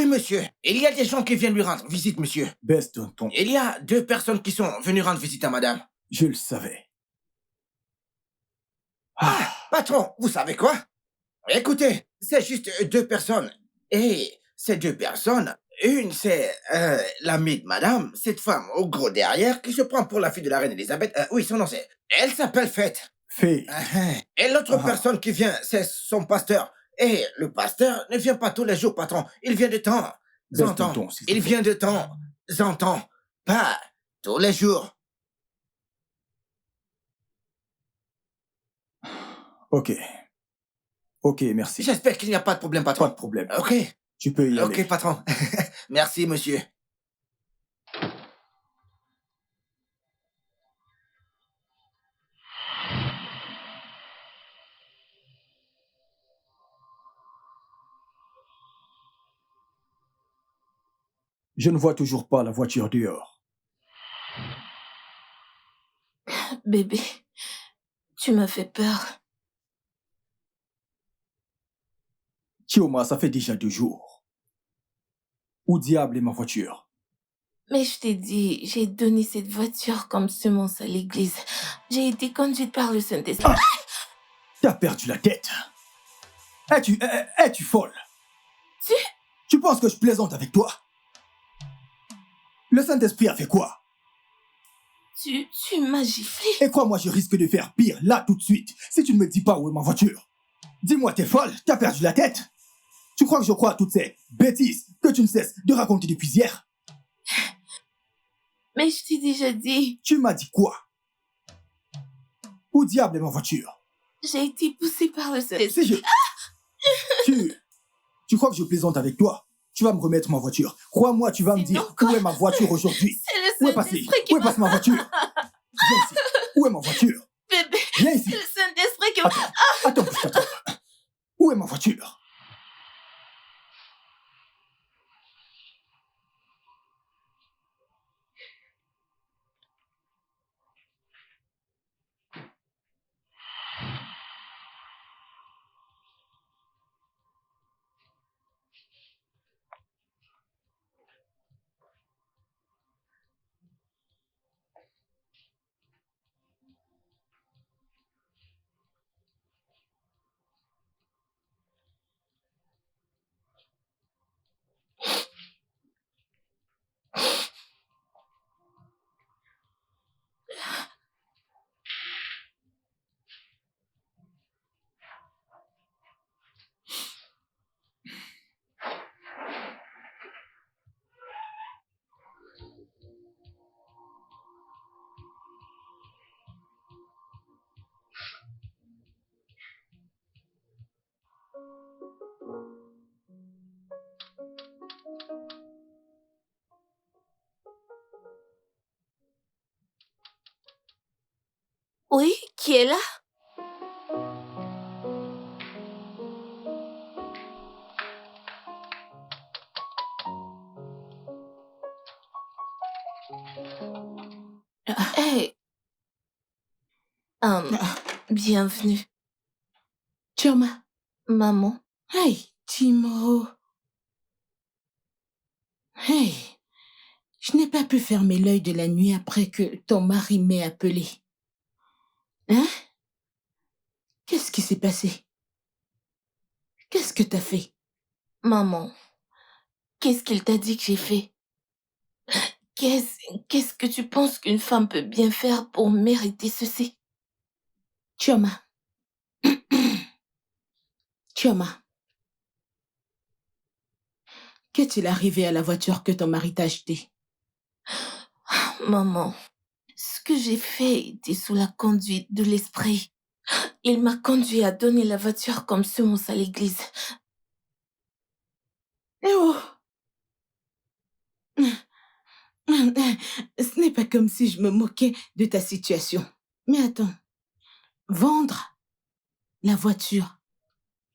monsieur. Il y a des gens qui viennent lui rendre visite, monsieur. Baisse d'un ton. Il y a 2 personnes qui sont venues rendre visite à madame. Je le savais. Patron, vous savez quoi? Écoutez, c'est juste 2 personnes. Et ces 2 personnes, une c'est l'amie de madame, cette femme au gros derrière qui se prend pour la fille de la reine Elisabeth. Oui, son nom c'est... Elle s'appelle Fête. Fée. Et l'autre personne qui vient, c'est son pasteur. Et le pasteur ne vient pas tous les jours, patron. Il vient de temps Baisse en ton temps. ton, s'il te Il plaît. vient de temps en temps. Pas tous les jours. Ok. Ok, merci. J'espère qu'il n'y a pas de problème, Pas de patron. problème. Ok. Tu peux y aller. Ok, patron. Merci, monsieur. Je ne vois toujours pas la voiture dehors. Bébé, tu m'as fait peur. Chioma, ça fait déjà 2 jours. Où diable est ma voiture? Mais je t'ai dit, j'ai donné cette voiture comme semence à l'église. J'ai été conduite par le Saint-Esprit. T'as perdu la tête. Es-tu folle? Tu penses que je plaisante avec toi? Le Saint-Esprit a fait quoi? Tu m'as giflé. Et crois-moi, je risque de faire pire, là, tout de suite, si tu ne me dis pas où est ma voiture. Dis-moi, t'es folle? T'as perdu la tête? Tu crois que je crois à toutes ces bêtises que tu ne cesses de raconter depuis hier? Mais je t'ai déjà dit, Tu m'as dit quoi? Où diable est ma voiture? j'ai été poussée par le Saint-Esprit. Si je... Tu crois que je plaisante avec toi? Tu vas me remettre ma voiture. Crois-moi, tu vas me dire Sinon, quoi? où est ma voiture aujourd'hui. C'est Où le est passée? Saint-Esprit qui Où est m'a... passée ma voiture? Viens ici. Où est ma voiture? Bébé, Viens ici. c'est le Saint-Esprit qui m'a... Attends que je t'attrape. Où est ma voiture? Oui, qui est là? Hey. Bienvenue. Chioma. Maman. Hey, Timo. Hey, je n'ai pas pu fermer l'œil de la nuit après que ton mari m'ait appelé. Hein? Qu'est-ce qui s'est passé? Qu'est-ce que t'as fait? Maman, qu'est-ce qu'il t'a dit que j'ai fait? Qu'est-ce que tu penses qu'une femme peut bien faire pour mériter ceci? Chioma. Chioma. Qu'est-il arrivé à la voiture que ton mari t'a achetée? Maman, ce que j'ai fait était sous la conduite de l'esprit. Il m'a conduit à donner la voiture comme semence à l'église. Eh oh! Ce n'est pas comme si je me moquais de ta situation. Mais attends, vendre la voiture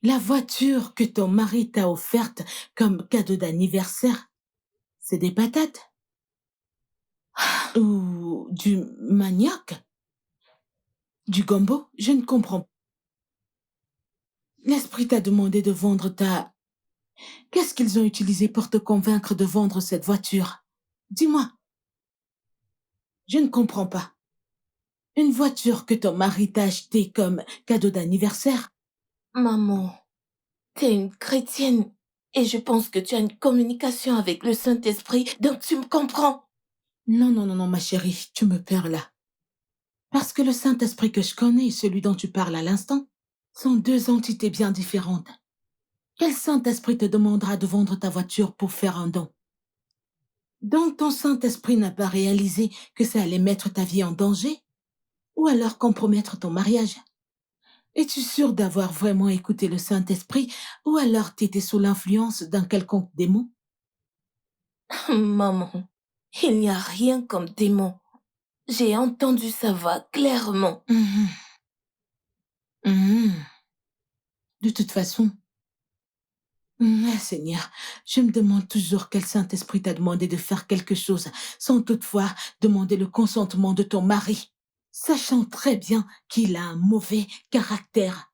La voiture que ton mari t'a offerte comme cadeau d'anniversaire, c'est des patates? Ou du manioc? Du gombo? Je ne comprends pas. L'esprit t'a demandé de vendre ta... Qu'est-ce qu'ils ont utilisé pour te convaincre de vendre cette voiture? Dis-moi, je ne comprends pas. Une voiture que ton mari t'a achetée comme cadeau d'anniversaire? Maman, t'es une chrétienne et je pense que tu as une communication avec le Saint-Esprit, donc tu me comprends. Non, non, non, non, ma chérie, tu me perds là. Parce que le Saint-Esprit que je connais et celui dont tu parles à l'instant sont deux entités bien différentes. Quel Saint-Esprit te demandera de vendre ta voiture pour faire un don? Donc ton Saint-Esprit n'a pas réalisé que ça allait mettre ta vie en danger? Ou alors compromettre ton mariage? Es-tu sûre d'avoir vraiment écouté le Saint-Esprit ou alors t'étais sous l'influence d'un quelconque démon? Maman, il n'y a rien comme démon. J'ai entendu sa voix clairement. Mhm. Mhm. De toute façon, Seigneur, je me demande toujours quel Saint-Esprit t'a demandé de faire quelque chose sans toutefois demander le consentement de ton mari, sachant très bien qu'il a un mauvais caractère.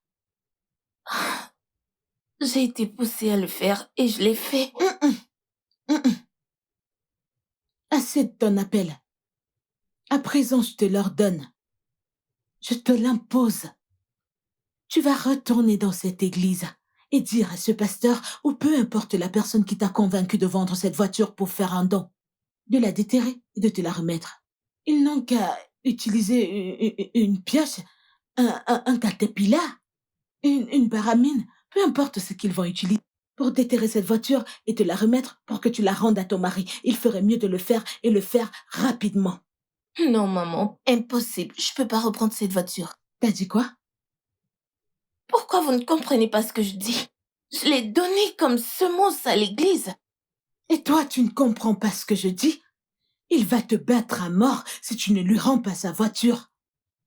J'ai été poussée à le faire et je l'ai fait. Hum, hum. Assez de ton appel. À présent, je te l'ordonne. Je te l'impose. Tu vas retourner dans cette église et dire à ce pasteur, ou peu importe la personne qui t'a convaincu de vendre cette voiture pour faire un don, de la déterrer et de te la remettre. Ils n'ont qu'à utiliser une pioche, un caterpillar, une baramine, peu importe ce qu'ils vont utiliser pour déterrer cette voiture et te la remettre pour que tu la rendes à ton mari. Il ferait mieux de le faire et le faire rapidement. Non, maman, impossible. Je peux pas reprendre cette voiture. T'as dit quoi? Pourquoi vous ne comprenez pas ce que je dis? Je l'ai donnée comme semence à l'église. Et toi, tu ne comprends pas ce que je dis? Il va te battre à mort si tu ne lui rends pas sa voiture.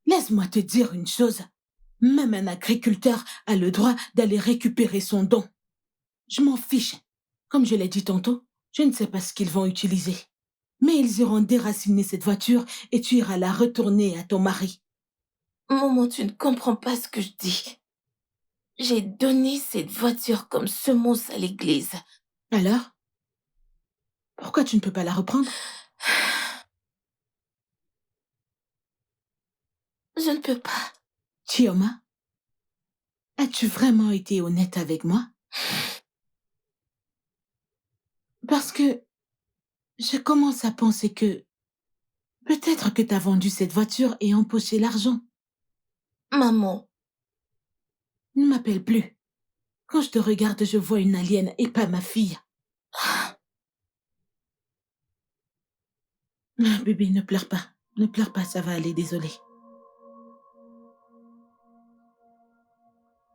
Laisse-moi te dire une chose. Même un agriculteur a le droit d'aller récupérer son don. Je m'en fiche. Comme je l'ai dit tantôt, je ne sais pas ce qu'ils vont utiliser. Mais ils iront déraciner cette voiture et tu iras la retourner à ton mari. Maman, tu ne comprends pas ce que je dis. J'ai donné cette voiture comme semence à l'église. Alors? Pourquoi tu ne peux pas la reprendre? Je ne peux pas. Chioma, as-tu vraiment été honnête avec moi? Parce que je commence à penser que peut-être que t'as vendu cette voiture et empoché l'argent. Maman, Ne m'appelle plus. Quand je te regarde, je vois une alien et pas ma fille. Bébé, ne pleure pas. Ne pleure pas, ça va aller, désolé.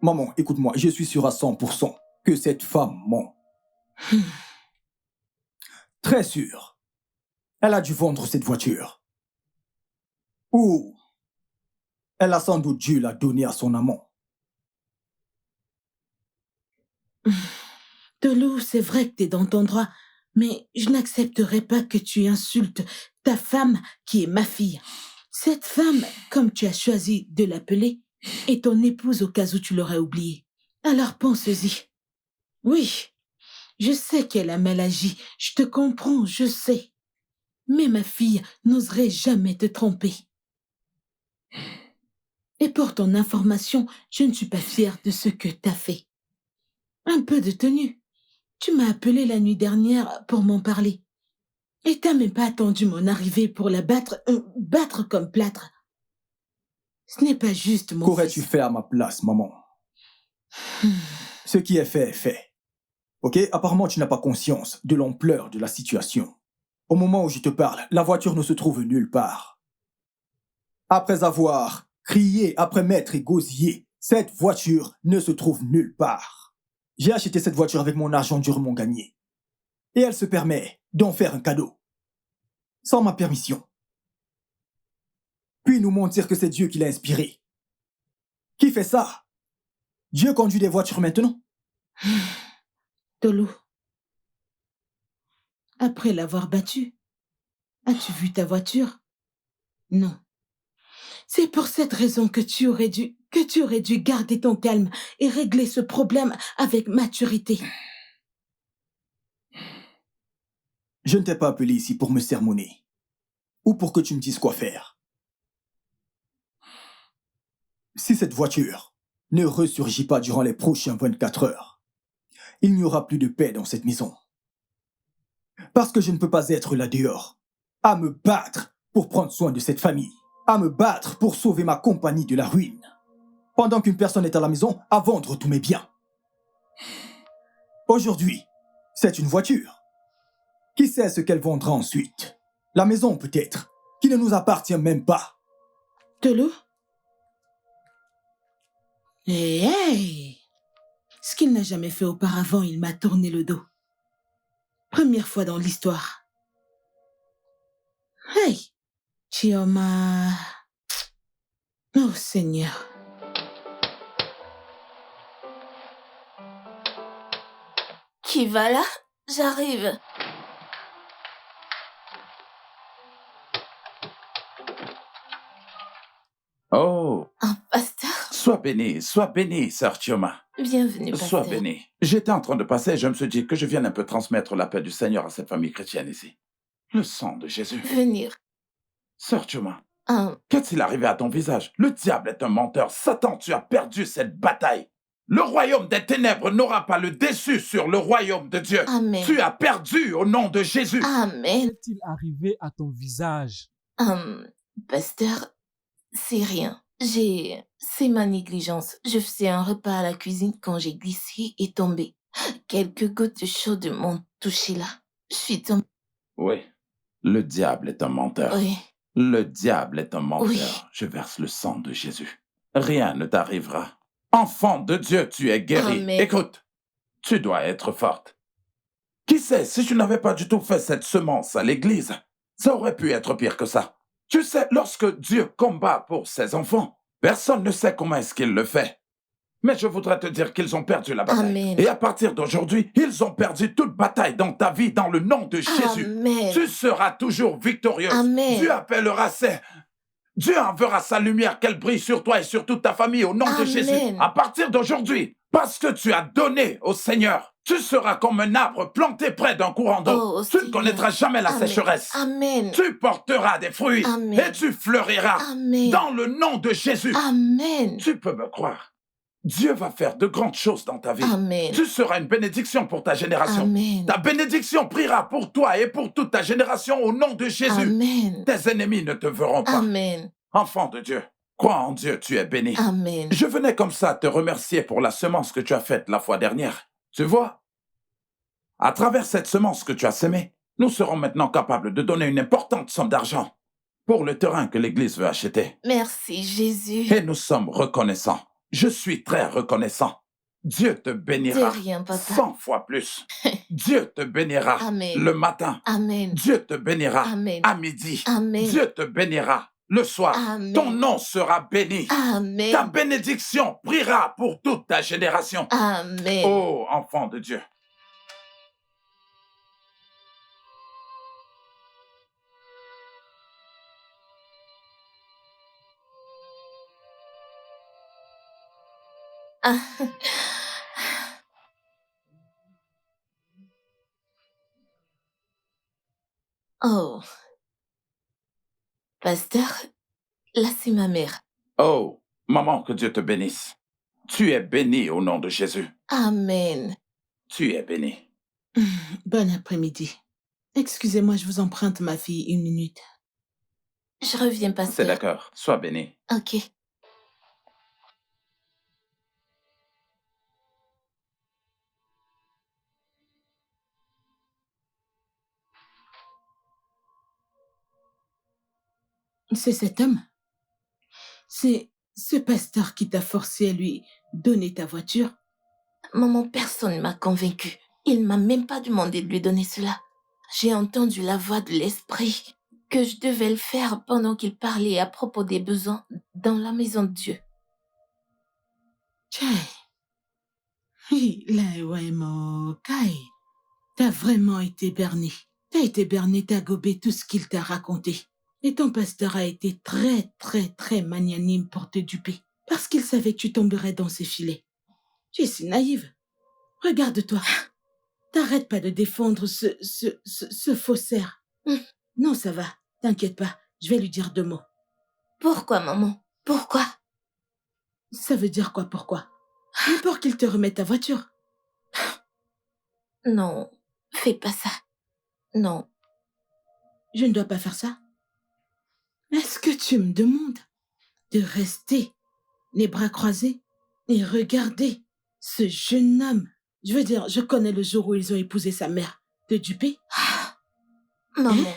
Maman, écoute-moi, je suis sûr à 100% que cette femme ment. Très sûr. Elle a dû vendre cette voiture. Ou elle a sans doute dû la donner à son amant. Tolou, c'est vrai que t'es dans ton droit, mais je n'accepterai pas que tu insultes ta femme qui est ma fille. Cette femme, comme tu as choisi de l'appeler, est ton épouse au cas où tu l'aurais oubliée. Alors pense-y. Oui, je sais qu'elle a mal agi, je te comprends, je sais. Mais ma fille n'oserait jamais te tromper. Et pour ton information, je ne suis pas fière de ce que t'as fait. Un peu de tenue. Tu m'as appelé la nuit dernière pour m'en parler. Et t'as même pas attendu mon arrivée pour la battre comme plâtre. Ce n'est pas juste, mon Qu'aurais-tu fils. fait à ma place, maman? Ce qui est fait est fait. Ok? Apparemment, tu n'as pas conscience de l'ampleur de la situation. Au moment où je te parle, la voiture ne se trouve nulle part. Après avoir crié, après m'être égosillé, cette voiture ne se trouve nulle part. J'ai acheté cette voiture avec mon argent durement gagné. Et elle se permet d'en faire un cadeau. Sans ma permission. Puis nous mentir que c'est Dieu qui l'a inspiré. Qui fait ça? Dieu conduit des voitures maintenant. Tolu, après l'avoir battu, as-tu vu ta voiture? Non. C'est pour cette raison que tu aurais dû garder ton calme et régler ce problème avec maturité. Je ne t'ai pas appelé ici pour me sermonner. Ou pour que tu me dises quoi faire. Si cette voiture ne ressurgit pas durant les prochaines 24 heures, il n'y aura plus de paix dans cette maison. Parce que je ne peux pas être là dehors, à me battre pour prendre soin de cette famille, à me battre pour sauver ma compagnie de la ruine, pendant qu'une personne est à la maison à vendre tous mes biens. Aujourd'hui, c'est une voiture. Qui sait ce qu'elle vendra ensuite? La maison peut-être, qui ne nous appartient même pas. Tolu? Hey! Ce qu'il n'a jamais fait auparavant, il m'a tourné le dos. Première fois dans l'histoire. Hey! Chioma... Oh Seigneur. Qui va là? J'arrive. Oh, Un pasteur? sois béni, sœur Chioma. Bienvenue, pasteur. Sois béni. J'étais en train de passer et je me suis dit que je vienne un peu transmettre la paix du Seigneur à cette famille chrétienne ici. Le sang de Jésus. Venir. Sœur Chioma, Un... qu'est-il arrivé à ton visage? Le diable est un menteur. Satan, tu as perdu cette bataille. Le royaume des ténèbres n'aura pas le dessus sur le royaume de Dieu. Amen. Tu as perdu au nom de Jésus. Amen. Qu'est-il arrivé à ton visage? Pasteur, c'est rien. C'est ma négligence. Je faisais un repas à la cuisine quand j'ai glissé et tombé. Quelques gouttes chaudes m'ont touché là. Je suis tombée. Oui, le diable est un menteur. Oui. Le diable est un menteur. Oui. Je verse le sang de Jésus. Rien ne t'arrivera. Enfant de Dieu, tu es guéri. Amen. Écoute, tu dois être forte. Qui sait, si tu n'avais pas du tout fait cette semence à l'église, ça aurait pu être pire que ça. Tu sais, lorsque Dieu combat pour ses enfants, personne ne sait comment est-ce qu'il le fait. Mais je voudrais te dire qu'ils ont perdu la bataille. Amen. Et à partir d'aujourd'hui, ils ont perdu toute bataille dans ta vie dans le nom de Jésus. Amen. Tu seras toujours victorieuse. Amen. Dieu appellera Dieu enverra sa lumière qu'elle brille sur toi et sur toute ta famille au nom de Amen. Jésus. À partir d'aujourd'hui, parce que tu as donné au Seigneur, tu seras comme un arbre planté près d'un courant d'eau. Oh, Tu ne Seigneur. connaîtras jamais la Amen. sécheresse. Amen. Tu porteras des fruits Amen. et tu fleuriras Amen. dans le nom de Jésus. Amen. Tu peux me croire. Dieu va faire de grandes choses dans ta vie. Amen. Tu seras une bénédiction pour ta génération. Amen. Ta bénédiction priera pour toi et pour toute ta génération au nom de Jésus. Amen. Tes ennemis ne te verront pas. Amen. Enfant de Dieu, crois en Dieu, tu es béni. Amen. Je venais comme ça te remercier pour la semence que tu as faite la fois dernière. Tu vois, à travers cette semence que tu as sémée, nous serons maintenant capables de donner une importante somme d'argent pour le terrain que l'Église veut acheter. Merci, Jésus. Et nous sommes reconnaissants. Je suis très reconnaissant. Dieu te bénira De rien, papa. 100 fois plus. Dieu te bénira Amen. le matin. Amen. Dieu te bénira Amen. à midi. Amen. Dieu te bénira le soir. Amen. Ton nom sera béni. Amen. Ta bénédiction priera pour toute ta génération. Amen. Oh, enfant de Dieu. Ah. Oh. Pasteur, là c'est ma mère. Oh, maman, que Dieu te bénisse. Tu es bénie au nom de Jésus. Amen. Tu es bénie. Bon après-midi. Excusez-moi, je vous emprunte ma fille 1 minute. Je reviens, C'est pasteur. d'accord. Sois bénie. Ok. C'est cet homme. C'est ce pasteur qui t'a forcé à lui donner ta voiture. Maman, personne ne m'a convaincue. Il m'a même pas demandé de lui donner cela. J'ai entendu la voix de l'esprit que je devais le faire pendant qu'il parlait à propos des besoins dans la maison de Dieu. Tiens, Kai, t'as vraiment été berné. T'as été berné, t'as gobé tout ce qu'il t'a raconté. Et ton pasteur a été très, très, très magnanime pour te duper. Parce qu'il savait que tu tomberais dans ses filets. Tu es si naïve. Regarde-toi. T'arrêtes pas de défendre ce faussaire. Non, ça va. T'inquiète pas. Je vais lui dire 2 mots. Pourquoi, maman? Pourquoi? Ça veut dire quoi, pourquoi? Mais pour qu'il te remette ta voiture. Non, fais pas ça. Non. Je ne dois pas faire ça. Est-ce que tu me demandes de rester les bras croisés et regarder ce jeune homme? Je veux dire, je connais le jour où ils ont épousé sa mère. Te duper? Maman,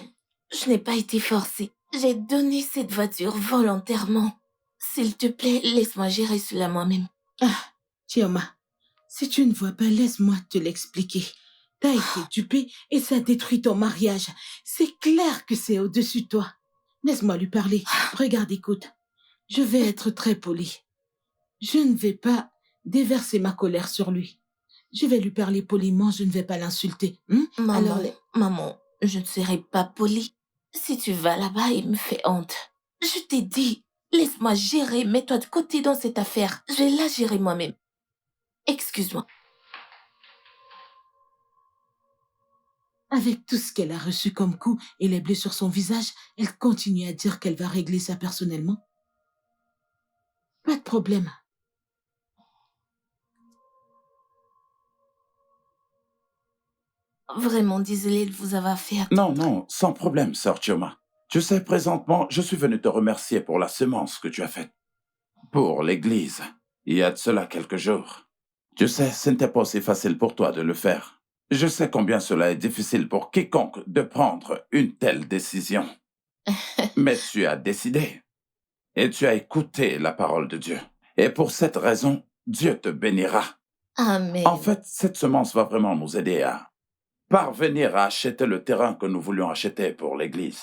je n'ai pas été forcée. J'ai donné cette voiture volontairement. S'il te plaît, laisse-moi gérer cela moi-même. Chioma, si tu ne vois pas, laisse-moi te l'expliquer. T'as été dupée et ça détruit ton mariage. C'est clair que c'est au-dessus de toi. Laisse-moi lui parler. Regarde, écoute. Je vais être très polie. Je ne vais pas déverser ma colère sur lui. Je vais lui parler poliment, je ne vais pas l'insulter. Maman, je ne serai pas polie. Si tu vas là-bas, il me fait honte. Je t'ai dit, laisse-moi gérer, mets-toi de côté dans cette affaire. Je vais la gérer moi-même. Excuse-moi. Avec tout ce qu'elle a reçu comme coup et les blessures sur son visage, elle continue à dire qu'elle va régler ça personnellement. Pas de problème. Vraiment désolée de vous avoir fait Non, attendre. non, sans problème, sœur Chioma. Tu sais, présentement, je suis venu te remercier pour la semence que tu as faite. Pour l'Église, il y a de cela quelques jours. Tu sais, ce n'était pas aussi facile pour toi de le faire. Je sais combien cela est difficile pour quiconque de prendre une telle décision. Mais tu as décidé. Et tu as écouté la parole de Dieu. Et pour cette raison, Dieu te bénira. Amen. En fait, cette semence va vraiment nous aider à parvenir à acheter le terrain que nous voulions acheter pour l'Église.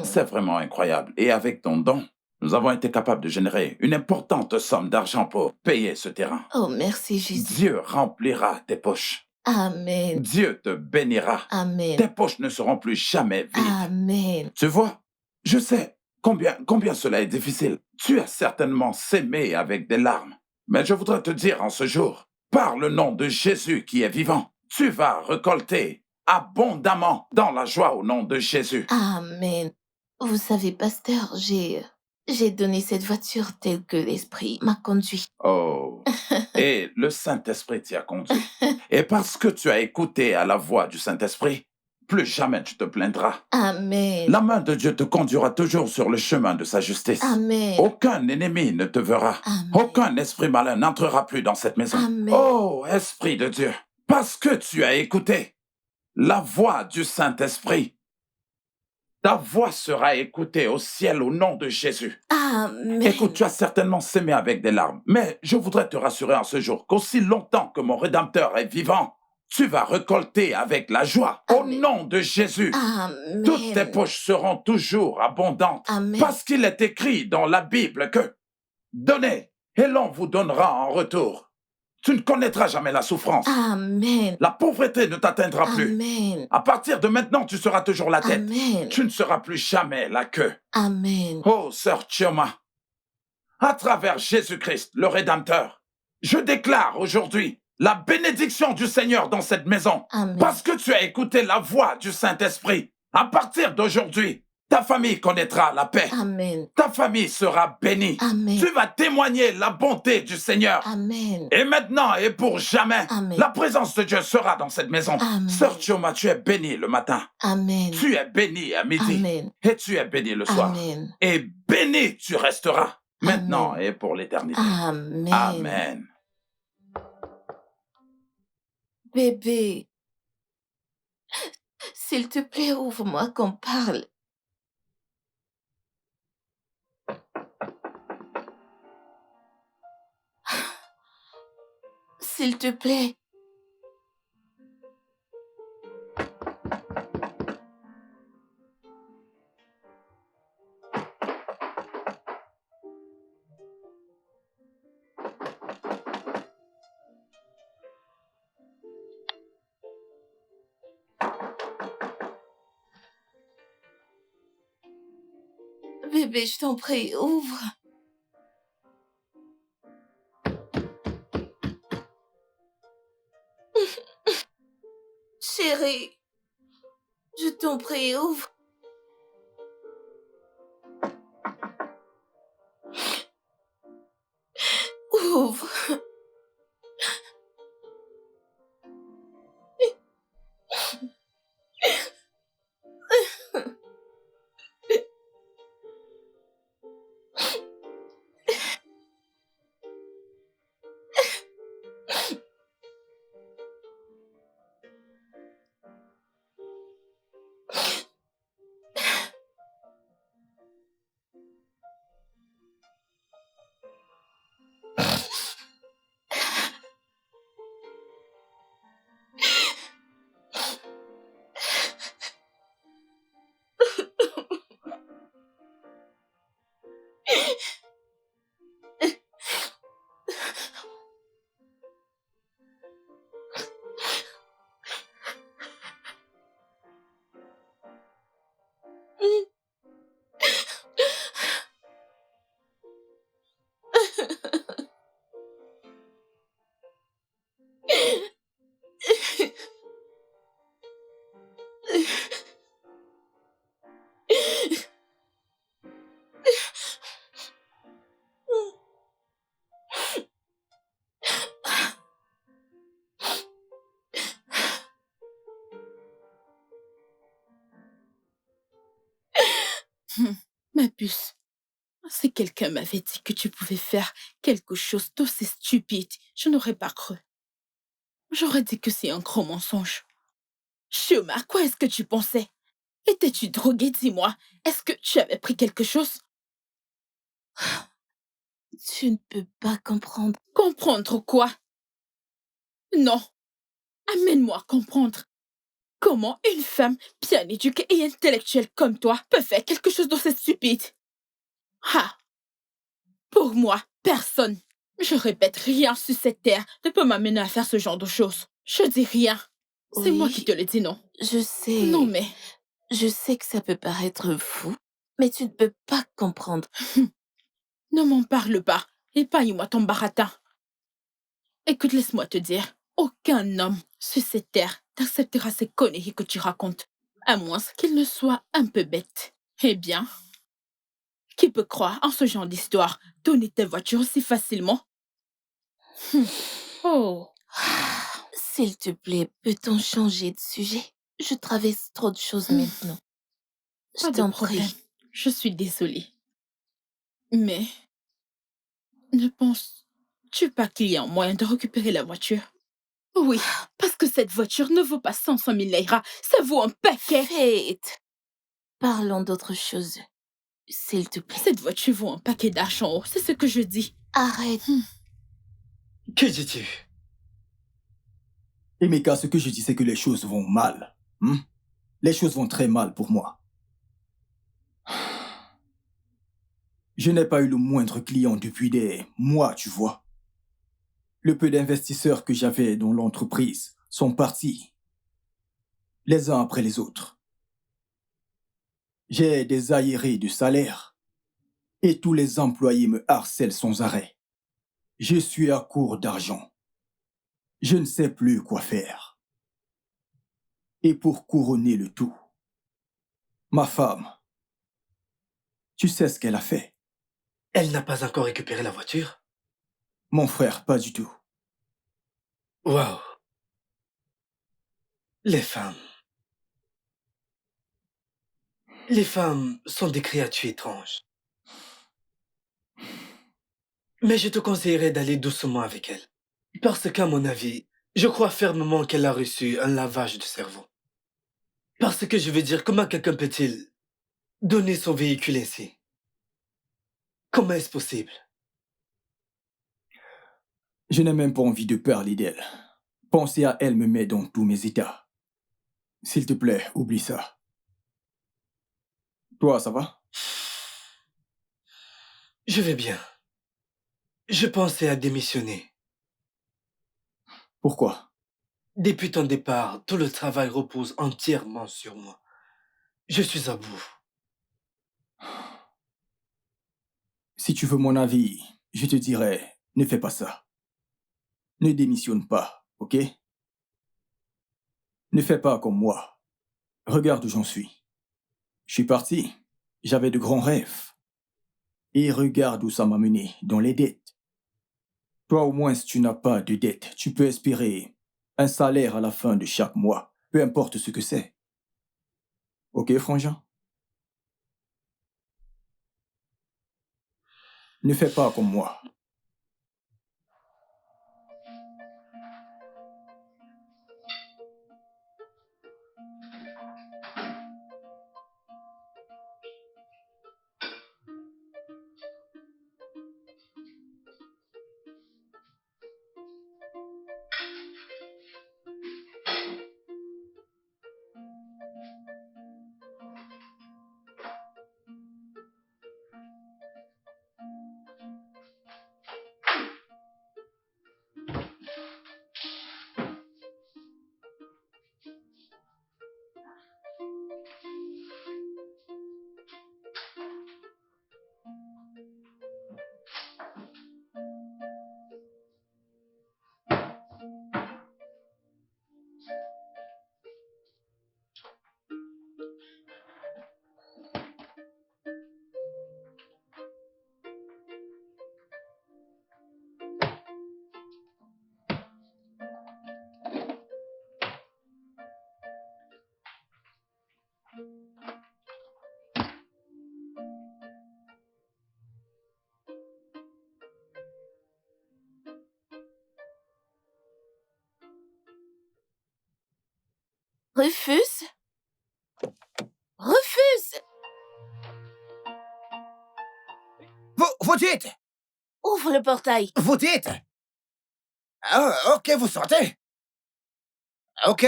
C'est vraiment incroyable. Et avec ton don, nous avons été capables de générer une importante somme d'argent pour payer ce terrain. Oh, merci Jésus. Dieu remplira tes poches. Amen. Dieu te bénira. Amen. Tes poches ne seront plus jamais vides. Amen. Tu vois, je sais combien cela est difficile. Tu as certainement sémé avec des larmes. Mais je voudrais te dire en ce jour, par le nom de Jésus qui est vivant, tu vas récolter abondamment dans la joie au nom de Jésus. Amen. Vous savez, pasteur, j'ai donné cette voiture telle que l'Esprit m'a conduit. Oh, et le Saint-Esprit t'y a conduit. Et parce que tu as écouté à la voix du Saint-Esprit, plus jamais tu te plaindras. Amen. La main de Dieu te conduira toujours sur le chemin de sa justice. Amen. Aucun ennemi ne te verra. Amen. Aucun esprit malin n'entrera plus dans cette maison. Amen. Oh, Esprit de Dieu, parce que tu as écouté la voix du Saint-Esprit, ta voix sera écoutée au ciel au nom de Jésus. Amen. Écoute, tu as certainement sémé avec des larmes, mais je voudrais te rassurer en ce jour qu'aussi longtemps que mon Rédempteur est vivant, tu vas récolter avec la joie. Au Amen. nom de Jésus, Amen. toutes tes poches seront toujours abondantes. Amen. Parce qu'il est écrit dans la Bible que « Donnez, et l'on vous donnera en retour. » Tu ne connaîtras jamais la souffrance. Amen. La pauvreté ne t'atteindra plus. Amen. À partir de maintenant, tu seras toujours la tête. Amen. Tu ne seras plus jamais la queue. Amen. Oh, sœur Chioma, à travers Jésus-Christ, le Rédempteur, je déclare aujourd'hui la bénédiction du Seigneur dans cette maison. Amen. Parce que tu as écouté la voix du Saint-Esprit. À partir d'aujourd'hui, ta famille connaîtra la paix. Amen. Ta famille sera bénie. Amen. Tu vas témoigner la bonté du Seigneur. Amen. Et maintenant et pour jamais, Amen. la présence de Dieu sera dans cette maison. Amen. Sœur Chioma, tu es bénie le matin. Amen. Tu es bénie à midi. Amen. Et tu es bénie le soir. Amen. Et béni tu resteras, maintenant et pour l'éternité. Amen. Amen. Bébé, s'il te plaît, ouvre-moi qu'on parle. S'il te plaît. Bébé, je t'en prie, ouvre. Chérie, je t'en prie, ouvre. Ouvre. Ma puce, si quelqu'un m'avait dit que tu pouvais faire quelque chose d'aussi stupide, je n'aurais pas cru. J'aurais dit que c'est un gros mensonge. Shuma, à quoi est-ce que tu pensais? Étais-tu drogué, dis-moi? Est-ce que tu avais pris quelque chose? Tu ne peux pas comprendre. Comprendre quoi? Non, amène-moi à comprendre. Comment une femme bien éduquée et intellectuelle comme toi peut faire quelque chose d'aussi stupide? Ah, pour moi, personne, je répète, rien sur cette terre ne peut m'amener à faire ce genre de choses. Je dis rien. C'est moi Oui, qui te le dis, non? je sais. Non, mais Je sais que ça peut paraître fou, mais tu ne peux pas comprendre. ne m'en parle pas. Épargne-moi ton baratin. Écoute, laisse-moi te dire, aucun homme sur cette terre n'acceptera ces conneries que tu racontes, à moins qu'il ne soit un peu bête. Eh bien, qui peut croire en ce genre d'histoire? Donner ta voiture aussi facilement? Oh, S'il te plaît, peut-on changer de sujet? Je traverse trop de choses maintenant. Je pas de t'en problème. prie. Je suis désolée. Mais ne penses-tu pas qu'il y a un moyen de récupérer la voiture? Oui, parce que cette voiture ne vaut pas 500 000 Naira, ça vaut un paquet. Fate, parlons d'autre chose. S'il te plaît. Cette voiture vaut un paquet d'argent, oh, c'est ce que je dis. Arrête. Que dis-tu? Emeka, ce que je dis, c'est que les choses vont mal. Les choses vont très mal pour moi. Je n'ai pas eu le moindre client depuis des mois, tu vois. Le peu d'investisseurs que j'avais dans l'entreprise sont partis, les uns après les autres. J'ai des arriérés de salaire et tous les employés me harcèlent sans arrêt. Je suis à court d'argent. Je ne sais plus quoi faire. Et pour couronner le tout, ma femme, tu sais ce qu'elle a fait? Elle n'a pas encore récupéré la voiture? Mon frère, pas du tout. Waouh. Les femmes. Les femmes sont des créatures étranges. Mais je te conseillerais d'aller doucement avec elle. Parce qu'à mon avis, je crois fermement qu'elle a reçu un lavage de cerveau. Parce que je veux dire, comment quelqu'un peut-il donner son véhicule ainsi? Comment est-ce possible? Je n'ai même pas envie de parler d'elle. Penser à elle me met dans tous mes états. S'il te plaît, oublie ça. Toi, ça va? Je vais bien. Je pensais à démissionner. Pourquoi? Depuis ton départ, tout le travail repose entièrement sur moi. Je suis à bout. Si tu veux mon avis, je te dirais, ne fais pas ça. Ne démissionne pas, ok? Ne fais pas comme moi. Regarde où j'en suis. Je suis parti. J'avais de grands rêves. Et regarde où ça m'a mené, dans les dettes. Toi au moins, si tu n'as pas de dettes, tu peux espérer un salaire à la fin de chaque mois, peu importe ce que c'est. Ok, frangin? Ne fais pas comme moi. Rufus? Rufus! Vous dites? Ouvre le portail. Vous dites? Ah, ok, vous sortez? Ok.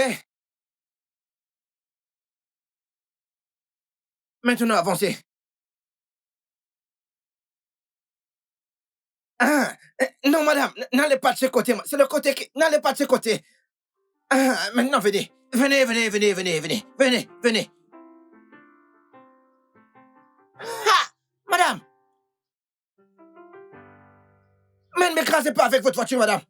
Maintenant, avancez. Ah, non, madame, n'allez pas de ce côté. C'est le côté qui... N'allez pas de ce côté. Ah, maintenant, venez. Venez, venez, venez, venez, venez. Venez, venez. Ah, madame. Mais ne m'écrasez pas avec votre voiture, madame.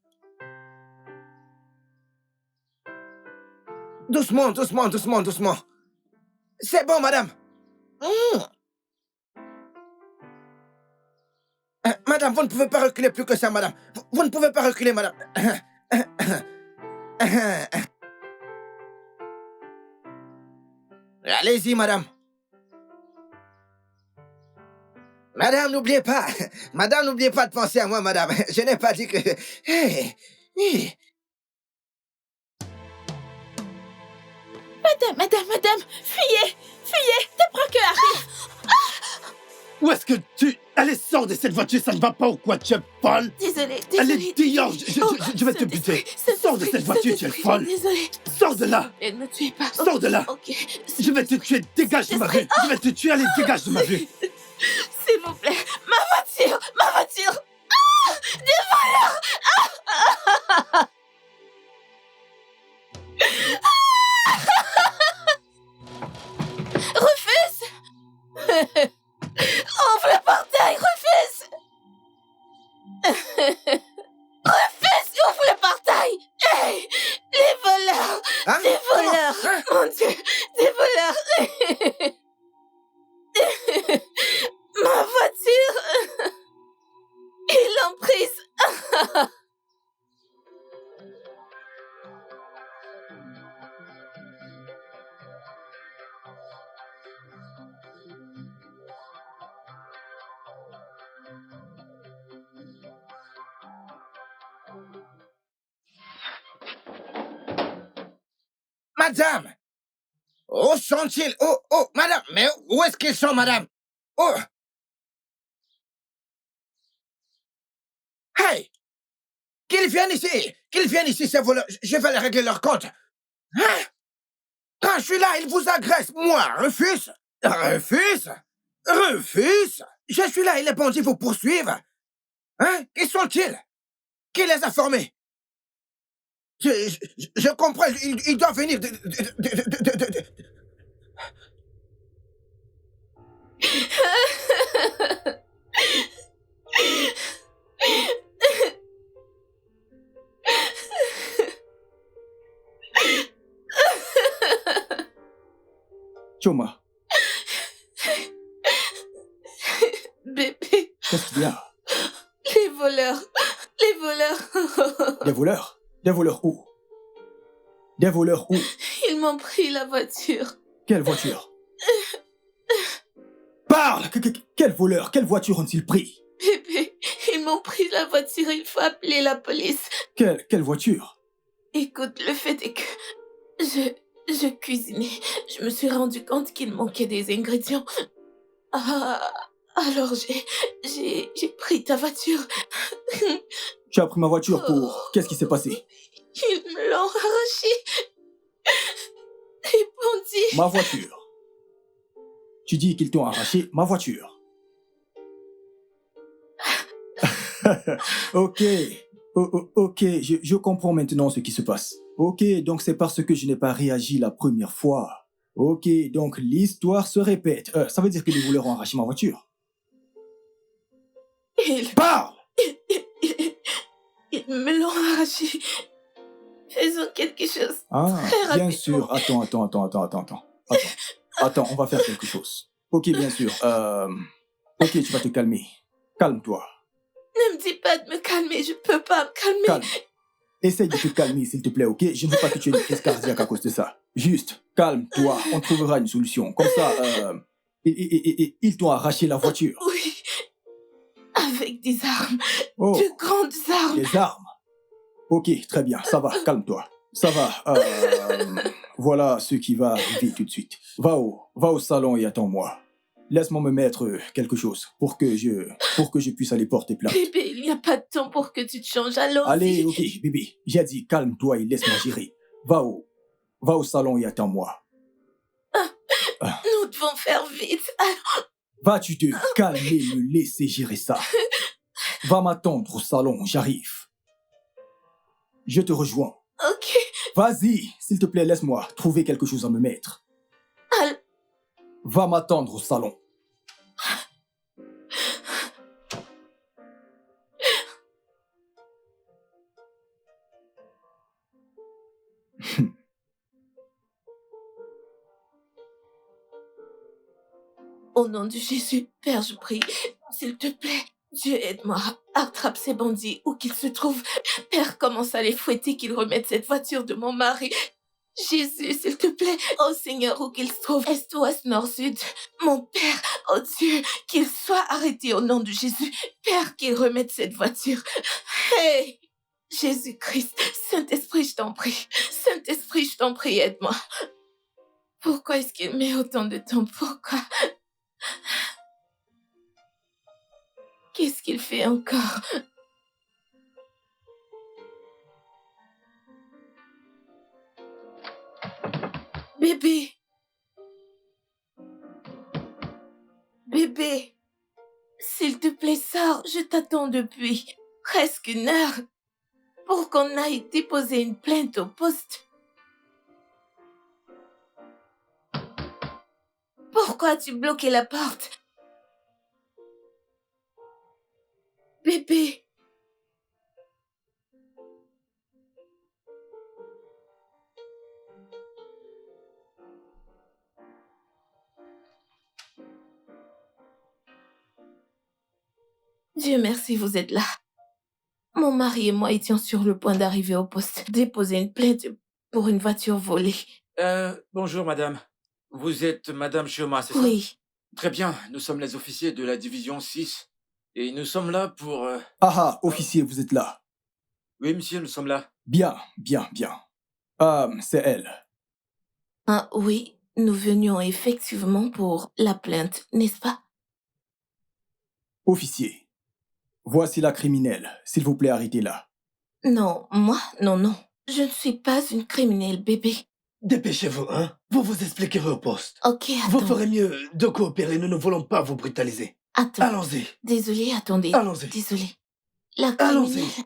Doucement, doucement, doucement, doucement. C'est bon, madame. Madame, vous ne pouvez pas reculer plus que ça, madame. Vous ne pouvez pas reculer, madame. Allez-y, madame. Madame, n'oubliez pas. Madame, n'oubliez pas de penser à moi, madame. Je n'ai pas dit que... Hey, hey. Madame, fuyez, tes procureurs arrivent. Où est-ce que tu... Allez, sors de cette voiture, ça ne va pas ou quoi? Tu es folle? Désolée. Allez, dehors, je vais te buter. Sors de cette voiture, tu es folle. Désolée. Sors de là. Ne me tuez pas. Sors de là. Ok. Je vais te tuer, dégage de ma vue. Je vais te tuer, allez, dégage de ma vue. S'il vous plaît. Ma voiture. Ah! Des voleurs! Rufus! Ouvre le portail, Rufus! Rufus, ouvre le portail! Hey! Les voleurs! Hein? Des voleurs! Hein? Mon Dieu! Des voleurs! Ma voiture! Ils l'ont prise! Madame! Où sont-ils? Oh, madame! Mais où est-ce qu'ils sont, madame? Oh! Hey! Qu'ils viennent ici! Qu'ils viennent ici, ces voleurs! Je vais leur régler leur compte! Hein? Quand je suis là, ils vous agressent! Moi, Rufus! Rufus! Je suis là et les bandits vous poursuivent! Hein? Qui sont-ils? Qui les a formés? Je comprends, ils doivent venir de... Choma, Bébé, qu'est-ce qu'il y a? les voleurs, les voleurs. Des voleurs? Des voleurs où? Des voleurs où? Ils m'ont pris la voiture. Quelle voiture? Parle! Quel voleur? Quelle voiture ont-ils pris? Bébé, ils m'ont pris la voiture, il faut appeler la police. Quelle voiture? Écoute, le fait est que je cuisinais. Je me suis rendu compte qu'il manquait des ingrédients. Ah, alors j'ai pris ta voiture. Tu as pris ma voiture pour... Qu'est-ce qui s'est passé? Ils me l'ont arrachée. Les bandits. Ma voiture. Tu dis qu'ils t'ont arraché ma voiture. Ok. Ok, je comprends maintenant ce qui se passe. Ok, donc c'est parce que je n'ai pas réagi la première fois. Ok, donc l'histoire se répète. Ça veut dire que les voleurs ont arraché ma voiture. Ils Parle! me l'ont arrachée. Faisons quelque chose. Ah, Très bien rapidement. sûr. Attends, on va faire quelque chose. Ok, bien sûr. Ok, tu vas te calmer. Calme-toi. Ne me dis pas de me calmer, je peux pas me calmer. Calme. Essaye de te calmer, s'il te plaît, ok? Je ne veux pas que tu aies une crise cardiaque à cause de ça. Juste, calme-toi. On trouvera une solution. Comme ça, ils t'ont arraché la voiture. Oui. Avec des armes. Oh, De grandes armes. des armes. Ok, très bien. Ça va, calme-toi. Ça va. Voilà ce qui va arriver tout de suite. Va au salon et attends-moi. Laisse-moi me mettre quelque chose pour que je puisse aller porter plainte. Bébé, il n'y a pas de temps pour que tu te changes. Allons-y. Allez, ok, bébé. J'ai dit calme-toi et laisse-moi gérer. Va au salon et attends-moi. Nous devons faire vite. Vas-tu te calmer, me laisser gérer ça? Va m'attendre au salon, j'arrive. Je te rejoins. Ok. Vas-y, s'il te plaît, laisse-moi trouver quelque chose à me mettre. Al- Va m'attendre au salon. Au nom de Jésus, Père, je prie, s'il te plaît, Dieu aide-moi, attrape ces bandits où qu'ils se trouvent. Père, commence à les fouetter, qu'ils remettent cette voiture de mon mari. Jésus, s'il te plaît, oh Seigneur, où qu'ils se trouvent, est, ouest, nord, sud, mon Père, oh Dieu, qu'ils soient arrêtés au nom de Jésus. Père, qu'ils remettent cette voiture. Hey, Jésus-Christ, Saint-Esprit, je t'en prie. Saint-Esprit, je t'en prie, aide-moi. Pourquoi est-ce qu'il met autant de temps? Pourquoi? Qu'est-ce qu'il fait encore? Bébé! Bébé! S'il te plaît, sors, je t'attends depuis presque une heure pour qu'on aille déposer une plainte au poste. Pourquoi as-tu bloqué la porte? Bébé! Dieu merci, vous êtes là. Mon mari et moi étions sur le point d'arriver au poste, déposer une plainte pour une voiture volée. Bonjour madame. Vous êtes madame Chioma, c'est ça? Oui. Très bien, nous sommes les officiers de la division 6. Et nous sommes là pour... Ah, officier, vous êtes là. Oui monsieur, nous sommes là. Bien. C'est elle. Ah oui, nous venions effectivement pour la plainte, n'est-ce pas? Officier, voici la criminelle. S'il vous plaît, arrêtez-la. Non, moi, non. Je ne suis pas une criminelle, bébé. Dépêchez-vous, hein. Vous vous expliquerez au poste. Ok, Vous attends. ferez mieux de coopérer, nous ne voulons pas vous brutaliser. Attends. Allons-y. Désolée, attendez. Allons-y. Désolée. La Allons-y. criminelle...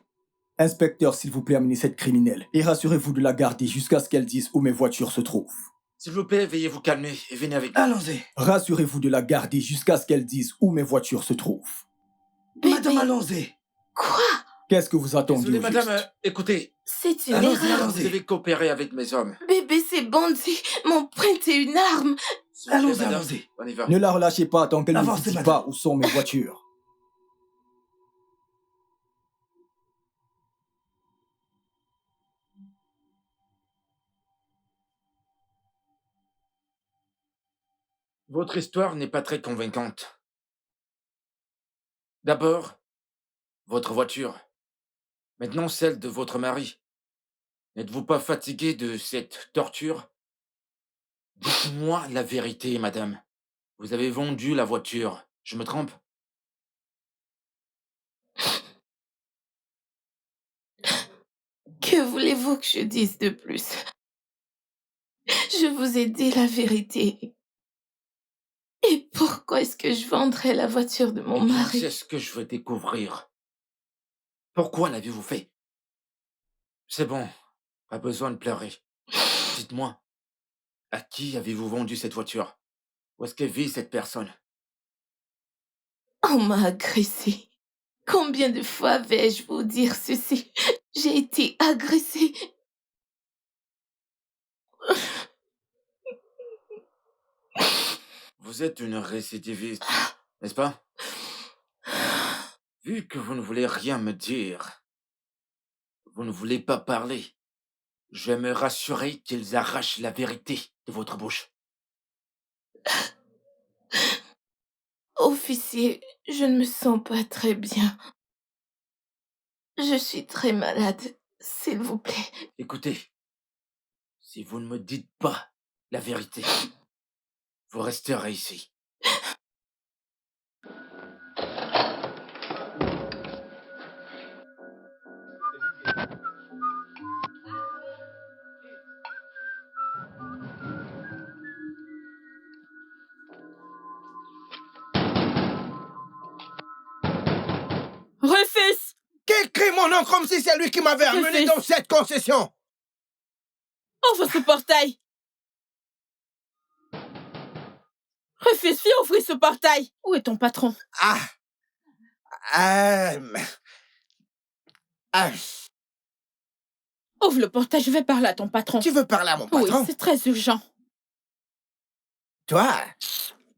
Inspecteur, s'il vous plaît, amenez cette criminelle. Et rassurez-vous de la garder jusqu'à ce qu'elle dise où mes voitures se trouvent. S'il vous plaît, veuillez vous calmer et venez avec nous. Allons-y. Rassurez-vous de la garder jusqu'à ce qu'elle dise où mes voitures se trouvent. Bébé. Madame, allons-y. Quoi? Qu'est-ce que vous attendez Désolé au madame, juste écoutez, C'est une Allons-y, erreur. allons-y. vous devez coopérer avec mes hommes. Bébé, ces bandits m'ont prêté une arme. S'il vous plaît, Allons-y, madame. allons-y. On y va. Ne la relâchez pas tant qu'elle ne vous Avancez, dit madame. pas où sont mes voitures. Votre histoire n'est pas très convaincante. D'abord, votre voiture. Maintenant, celle de votre mari. N'êtes-vous pas fatigué de cette torture? Dites-moi la vérité, madame. Vous avez vendu la voiture. Je me trompe? Que voulez-vous que je dise de plus? Je vous ai dit la vérité. Et pourquoi est-ce que je vendrais la voiture de mon Eh bien, mari? c'est ce que je veux découvrir. Pourquoi l'avez-vous fait? C'est bon, pas besoin de pleurer. Dites-moi, à qui avez-vous vendu cette voiture? Où est-ce que vit cette personne? On m'a agressée. Combien de fois vais-je vous dire ceci? J'ai été agressée. Vous êtes une récidiviste, n'est-ce pas? Vu que vous ne voulez rien me dire, vous ne voulez pas parler, je vais me rassurer qu'ils arrachent la vérité de votre bouche. Officier, je ne me sens pas très bien. Je suis très malade. S'il vous plaît. Écoutez, si vous ne me dites pas la vérité, vous resterez ici. Rufus! Qui crie mon nom comme si c'est lui qui m'avait amené Rufus. dans cette concession? Ouvre ce portail! Rufus, viens ouvrir ce portail! Où est ton patron? Ouvre le portail, je vais parler à ton patron. Tu veux parler à mon Oui, patron? c'est très urgent. Toi,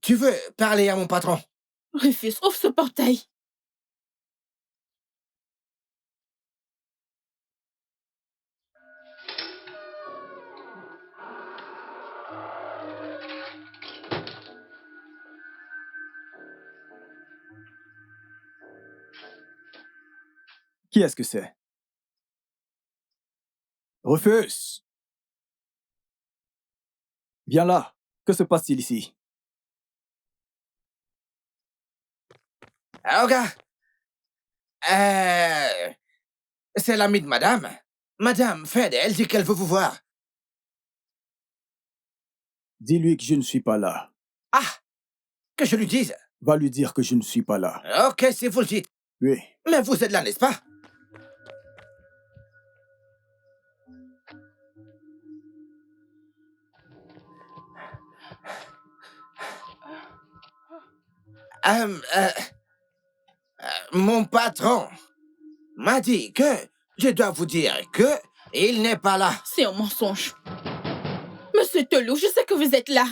tu veux parler à mon patron? Rufus, ouvre ce portail. Qui est-ce que c'est? Rufus! Viens là. Que se passe-t-il ici? Regarde. C'est l'ami de madame. Madame Fed, elle dit qu'elle veut vous voir. Dis-lui que je ne suis pas là. Que je lui dise. Va lui dire que je ne suis pas là. Ok, si vous le dites. Oui. Mais vous êtes là, n'est-ce pas? Mon patron m'a dit que je dois vous dire que il n'est pas là. C'est un mensonge. Monsieur Telou, je sais que vous êtes là.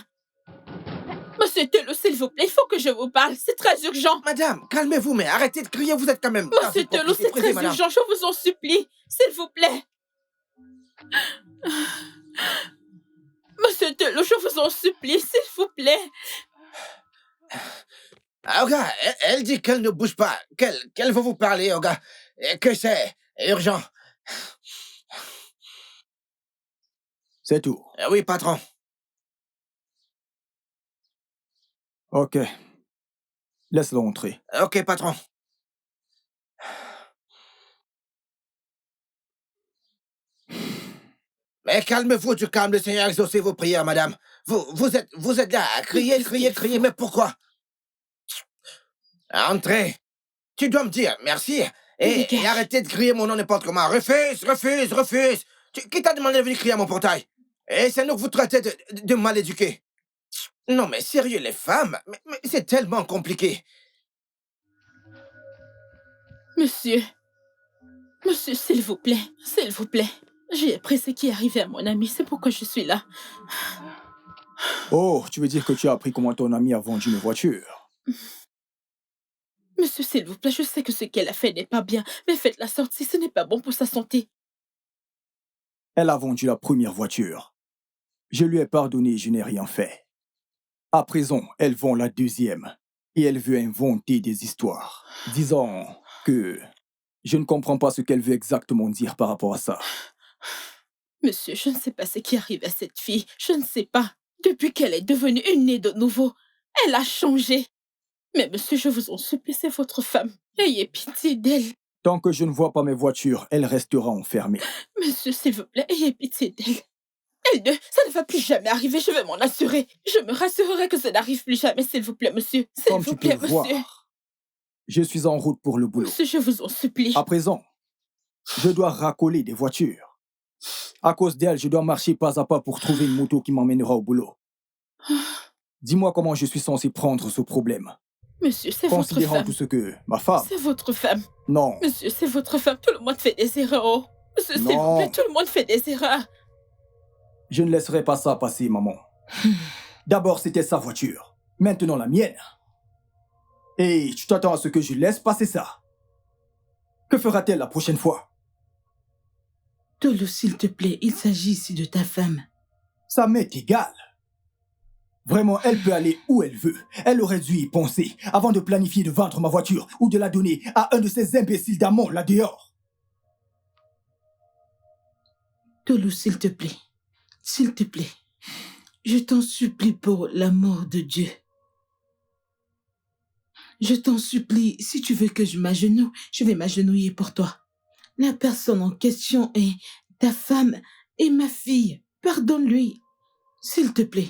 Monsieur Telou, s'il vous plaît, il faut que je vous parle. C'est très urgent. Madame, calmez-vous, mais arrêtez de crier, vous êtes quand même... Monsieur Telou, c'est très urgent, je vous en supplie. S'il vous plaît. Monsieur Telou, je vous en supplie, s'il vous plaît. Regarde, elle dit qu'elle ne bouge pas, qu'elle veut vous parler, regarde, et que c'est urgent. C'est tout. Oui, patron. Ok. Laisse-le entrer. Ok, patron. Mais calmez-vous, du calme, le Seigneur a exaucé vos prières, madame. Vous êtes là à crier, crier, mais pourquoi? Entrez. Tu dois me dire merci et arrêtez de crier mon nom n'importe comment. Refuse. Qui t'a demandé de venir crier à mon portail? Et c'est nous que vous traitez de mal éduqués. Non, mais sérieux, les femmes, mais c'est tellement compliqué. Monsieur, s'il vous plaît, s'il vous plaît. J'ai appris ce qui est arrivé à mon ami, c'est pourquoi je suis là. Oh, tu veux dire que tu as appris comment ton ami a vendu une voiture? Monsieur, s'il vous plaît, je sais que ce qu'elle a fait n'est pas bien, mais faites-la sortir, ce n'est pas bon pour sa santé. Elle a vendu la première voiture. Je lui ai pardonné, je n'ai rien fait. À présent, elle vend la deuxième. Et elle veut inventer des histoires. Disons que je ne comprends pas ce qu'elle veut exactement dire par rapport à ça. Monsieur, je ne sais pas ce qui arrive à cette fille. Je ne sais pas. Depuis qu'elle est devenue une née de nouveau, elle a changé. Mais monsieur, je vous en supplie, c'est votre femme. Ayez pitié d'elle. Tant que je ne vois pas mes voitures, elle restera enfermée. Monsieur, s'il vous plaît, ayez pitié d'elle. Ça ne va plus jamais arriver, je vais m'en assurer. Je me rassurerai que ça n'arrive plus jamais, s'il vous plaît, monsieur. S'il Comme vous tu plaît, peux monsieur. voir, je suis en route pour le boulot. Monsieur, je vous en supplie. À présent, je dois racoler des voitures. À cause d'elle, je dois marcher pas à pas pour trouver une moto qui m'emmènera au boulot. Dis-moi comment je suis censé prendre ce problème. Monsieur, c'est votre Considérant femme. tout ce que ma femme... C'est votre femme. Non, Monsieur, c'est votre femme. Tout le monde fait des erreurs. Oh. Monsieur, s'il vous Non. plaît, tout le monde fait des erreurs. je ne laisserai pas ça passer, maman. D'abord, c'était sa voiture. Maintenant, la mienne. Et tu t'attends à ce que je laisse passer ça. Que fera-t-elle la prochaine fois? Tolo, s'il te plaît, il s'agit ici de ta femme. Ça m'est égal. Vraiment, elle peut aller où elle veut. Elle aurait dû y penser avant de planifier de vendre ma voiture ou de la donner à un de ces imbéciles d'amants là dehors. Tolo, s'il te plaît. S'il te plaît. Je t'en supplie pour l'amour de Dieu. Je t'en supplie, si tu veux que je m'agenouille, je vais m'agenouiller pour toi. La personne en question est ta femme et ma fille. Pardonne-lui, s'il te plaît.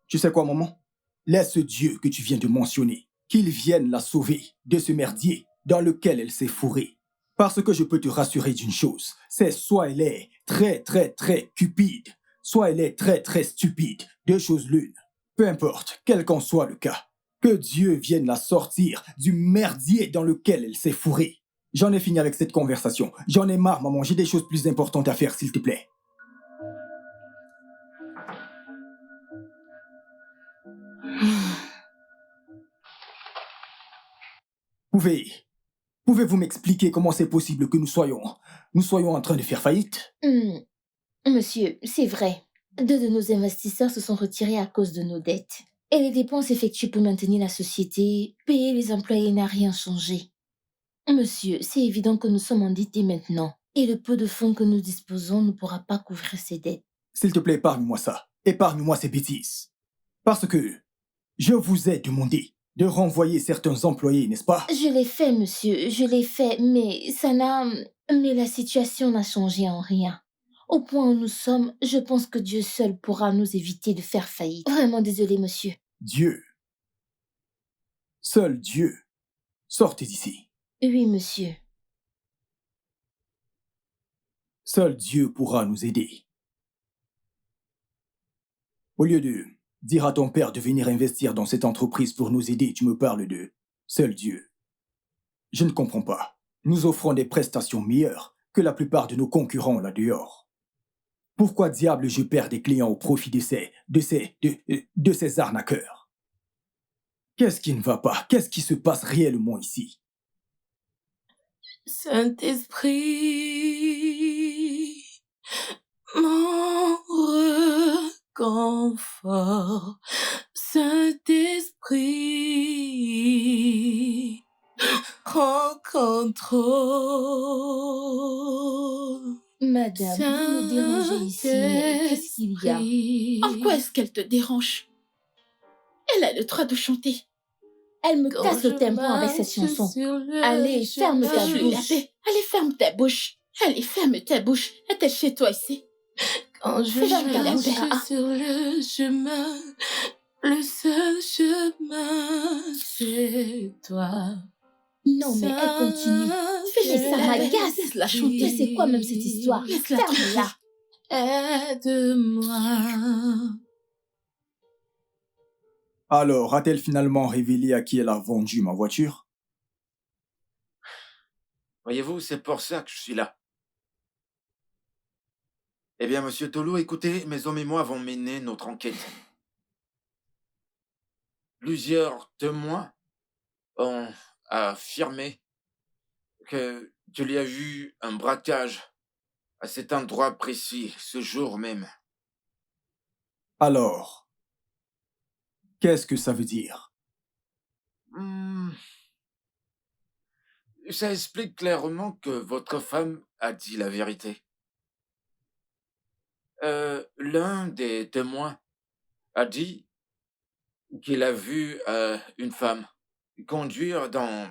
Tu sais quoi, maman? Laisse Dieu que tu viens de mentionner, qu'il vienne la sauver de ce merdier dans lequel elle s'est fourrée. Parce que je peux te rassurer d'une chose, c'est soit elle est très très très cupide, soit elle est très très stupide, deux choses l'une. Peu importe, quel qu'en soit le cas, que Dieu vienne la sortir du merdier dans lequel elle s'est fourrée. J'en ai fini avec cette conversation. J'en ai marre, maman, j'ai des choses plus importantes à faire, s'il te plaît. Pouvez-vous m'expliquer comment c'est possible que nous soyons en train de faire faillite? Monsieur, c'est vrai. 2 de nos investisseurs se sont retirés à cause de nos dettes. Et les dépenses effectuées pour maintenir la société, payer les employés n'a rien changé. Monsieur, c'est évident que nous sommes endettés maintenant. Et le peu de fonds que nous disposons ne pourra pas couvrir ces dettes. S'il te plaît, épargne-moi ça. Épargne-moi ces bêtises. Parce que je vous ai demandé de renvoyer certains employés, n'est-ce pas? Je l'ai fait, monsieur, je l'ai fait, mais mais la situation n'a changé en rien. Au point où nous sommes, je pense que Dieu seul pourra nous éviter de faire faillite. Vraiment désolé, monsieur. Dieu. Seul Dieu. Sortez d'ici. Oui, monsieur. Seul Dieu pourra nous aider. Au lieu de dire à ton père de venir investir dans cette entreprise pour nous aider, tu me parles de seul Dieu. Je ne comprends pas. Nous offrons des prestations meilleures que la plupart de nos concurrents là dehors. Pourquoi diable je perds des clients au profit de ces arnaqueurs? Qu'est-ce qui ne va pas? Qu'est-ce qui se passe réellement ici? Saint-Esprit, mon réconfort. Saint-Esprit, prends contrôle. Madame, vous me dérangez ici, mais qu'est-ce qu'il y a? En quoi est-ce qu'elle te dérange? Elle a le droit de chanter. Elle me casse le tempo avec cette chanson. Allez, ferme ta bouche. Allez, ferme ta bouche. Allez, ferme ta bouche. Est-elle chez toi ici? Quand je Ferme ta bouche. marche sur le chemin, le seul chemin, c'est toi. Non, mais elle continue. Fais ça m'agace. Laisse-la chanter. C'est quoi même cette histoire? Laisse-la Ferme-la. Aide-moi. Alors, a-t-elle finalement révélé à qui elle a vendu ma voiture? Voyez-vous, c'est pour ça que je suis là. Eh bien, monsieur Tolo, écoutez, mes hommes et moi avons mené notre enquête. Plusieurs témoins ont affirmé qu'il y a eu un braquage à cet endroit précis, ce jour même. Alors, qu'est-ce que ça veut dire? Hmm, Ça explique clairement que votre femme a dit la vérité. L'un des témoins a dit qu'il a vu une femme conduire dans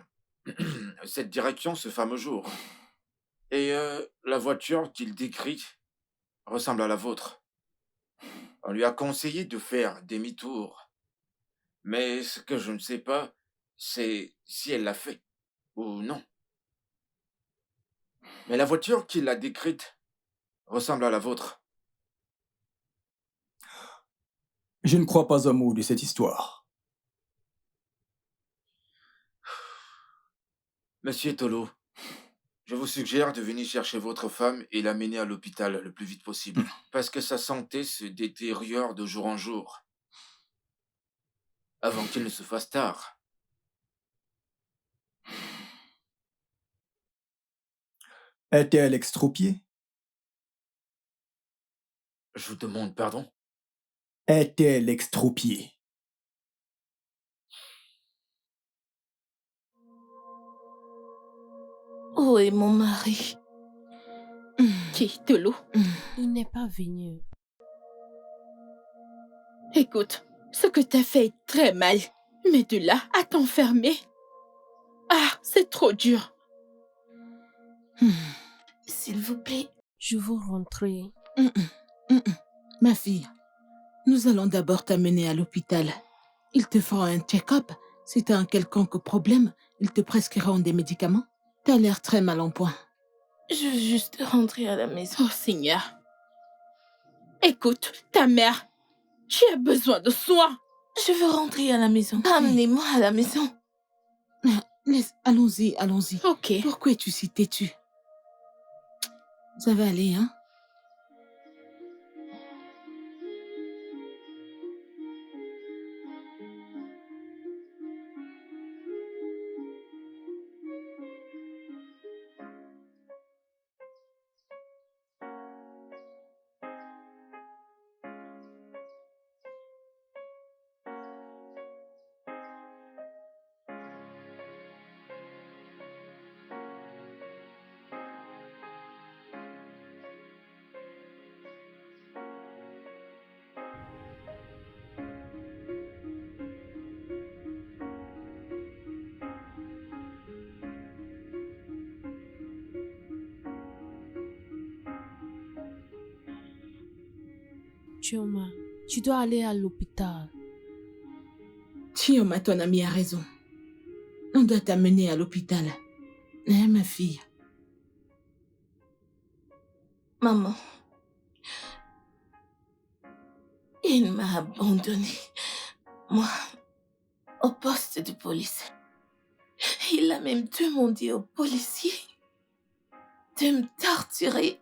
cette direction ce fameux jour. Et la voiture qu'il décrit ressemble à la vôtre. On lui a conseillé de faire demi-tour. Mais ce que je ne sais pas, c'est si elle l'a fait ou non. Mais la voiture qu'il a décrite ressemble à la vôtre. Je ne crois pas un mot de cette histoire. Monsieur Tolo, je vous suggère de venir chercher votre femme et l'amener à l'hôpital le plus vite possible, parce que sa santé se détériore de jour en jour, avant qu'il ne se fasse tard. Est-elle extropiée? Je vous demande pardon? Est-elle extropiée? Où est mon mari? Qui, Tolo? Il n'est pas venu. Écoute, ce que t'as fait est très mal. Mais de là à t'enfermer... Ah, c'est trop dur. S'il vous plaît. Je veux rentrer. Ma fille, nous allons d'abord t'amener à l'hôpital. Ils te feront un check-up. Si tu as un quelconque problème, ils te prescriront des médicaments. T'as l'air très mal en point. Je veux juste rentrer à la maison. Oh Seigneur. Écoute, ta mère, tu as besoin de soins. Je veux rentrer à la maison. Amenez-moi à la maison. Allons-y. Ok. Pourquoi es-tu si têtu? Ça va aller, hein? Chioma, tu dois aller à l'hôpital. Chioma, ton ami a raison. On doit t'amener à l'hôpital. Hein, ma fille? Maman. Il m'a abandonnée. Moi, au poste de police. Il a même demandé aux policiers de me torturer.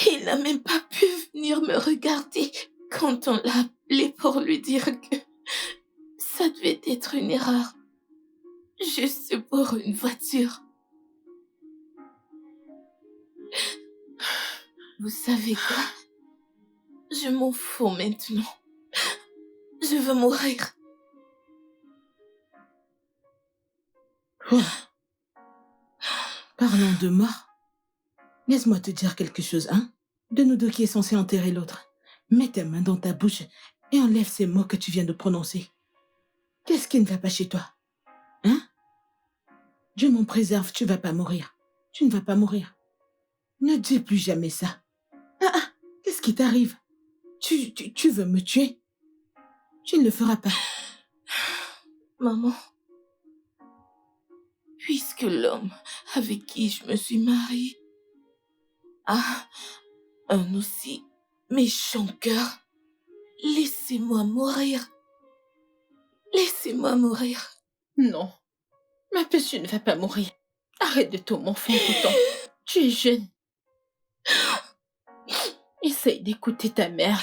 Il n'a même pas pu venir me regarder quand on l'a appelé pour lui dire que ça devait être une erreur. Juste pour une voiture. Vous savez quoi? Je m'en fous maintenant. Je veux mourir. Quoi? Parlons de mort. Laisse-moi te dire quelque chose, hein? De nous deux qui est censé enterrer l'autre. Mets ta main dans ta bouche et enlève ces mots que tu viens de prononcer. Qu'est-ce qui ne va pas chez toi? Hein? Dieu m'en préserve, tu vas pas mourir. Tu ne vas pas mourir. Ne dis plus jamais ça. Qu'est-ce qui t'arrive? Tu veux me tuer? Tu ne le feras pas. Maman, puisque l'homme avec qui je me suis mariée a un aussi méchant cœur, laissez-moi mourir. Laissez-moi mourir. Non, ma puce, tu ne vas pas mourir. Arrête de tout m'enfant tout le temps. Tu es jeune. Essaye d'écouter ta mère.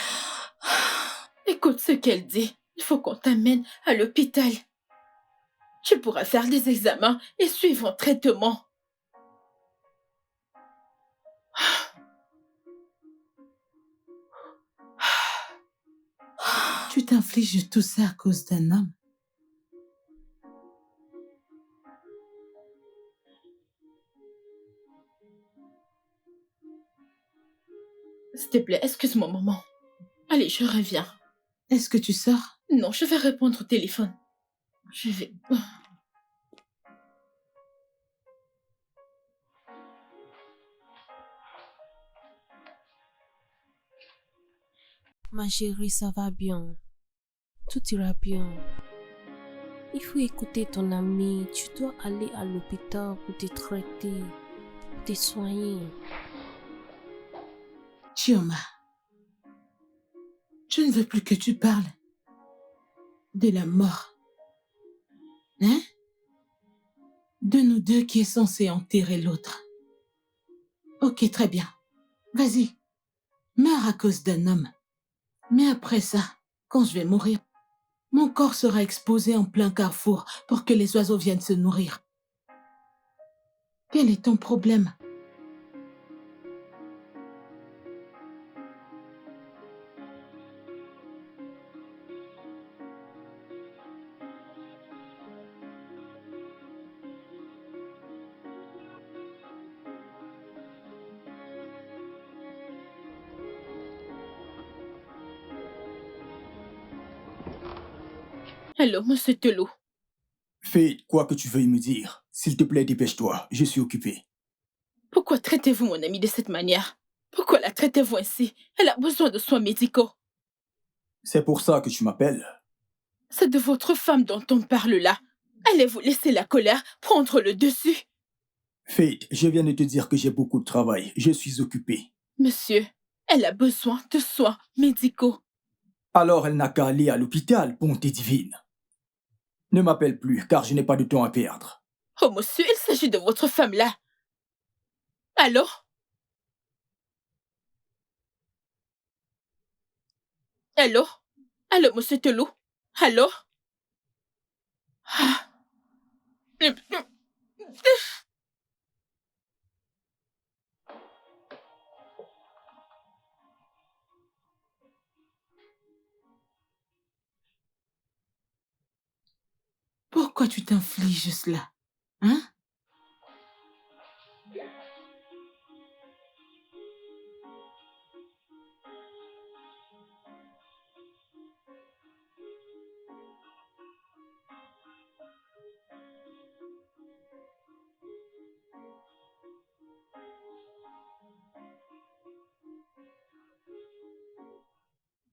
Écoute ce qu'elle dit. Il faut qu'on t'amène à l'hôpital. Tu pourras faire des examens et suivre un traitement. Tu t'infliges tout ça à cause d'un homme? S'il te plaît, excuse-moi, maman. Allez, je reviens. Est-ce que tu sors? Non, je vais répondre au téléphone. Je vais... Ma chérie, ça va bien. Tout ira bien. Il faut écouter ton ami. Tu dois aller à l'hôpital pour te traiter, pour te soigner. Chioma, je ne veux plus que tu parles de la mort. Hein? De nous deux qui est censé enterrer l'autre. Ok, très bien. Vas-y, meurs à cause d'un homme. Mais après ça, quand je vais mourir, mon corps sera exposé en plein carrefour pour que les oiseaux viennent se nourrir. Quel est ton problème? Allô, monsieur Telou. Fais quoi que tu veuilles me dire. S'il te plaît, dépêche-toi. Je suis occupé. Pourquoi traitez-vous mon amie de cette manière? Pourquoi la traitez-vous ainsi? Elle a besoin de soins médicaux. C'est pour ça que tu m'appelles. C'est de votre femme dont on parle là. Allez-vous laisser la colère prendre le dessus? Faith, je viens de te dire que j'ai beaucoup de travail. Je suis occupé. Monsieur, elle a besoin de soins médicaux. Alors elle n'a qu'à aller à l'hôpital, bonté divine. Ne m'appelle plus, car je n'ai pas de temps à perdre. Oh monsieur, il s'agit de votre femme là. Allô? Allô? Allô, monsieur Telou? Allô? Ah. Pourquoi tu t'infliges cela? Hein?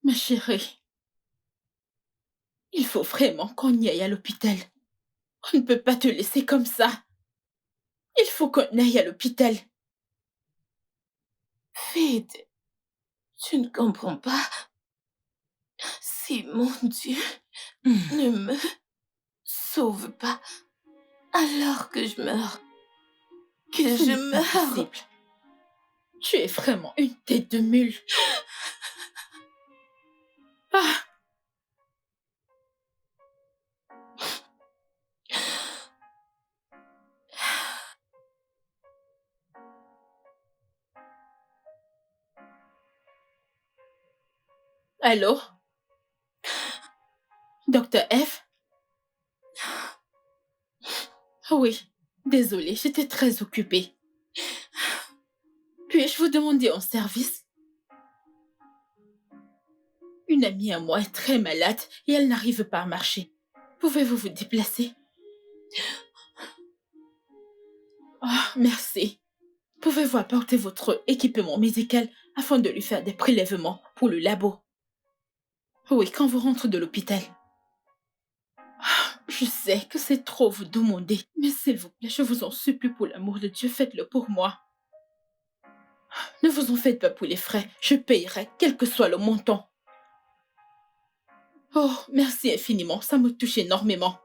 Ma chérie, il faut vraiment qu'on y aille à l'hôpital. On ne peut pas te laisser comme ça. Il faut qu'on aille à l'hôpital. Faith, tu ne comprends pas. Si mon Dieu ne me sauve pas, alors que je meurs. Que Ce je n'est pas meurs. possible. Tu es vraiment une tête de mule. Ah! Allô? Docteur F? Oui, désolée, j'étais très occupée. Puis-je vous demander un service? Une amie à moi est très malade et elle n'arrive pas à marcher. Pouvez-vous vous déplacer? Oh, merci. Pouvez-vous apporter votre équipement médical afin de lui faire des prélèvements pour le labo? Oui, quand vous rentrez de l'hôpital. Je sais que c'est trop vous demander, mais s'il vous plaît, je vous en supplie pour l'amour de Dieu, faites-le pour moi. Ne vous en faites pas pour les frais, je payerai, quel que soit le montant. Oh, merci infiniment, ça me touche énormément.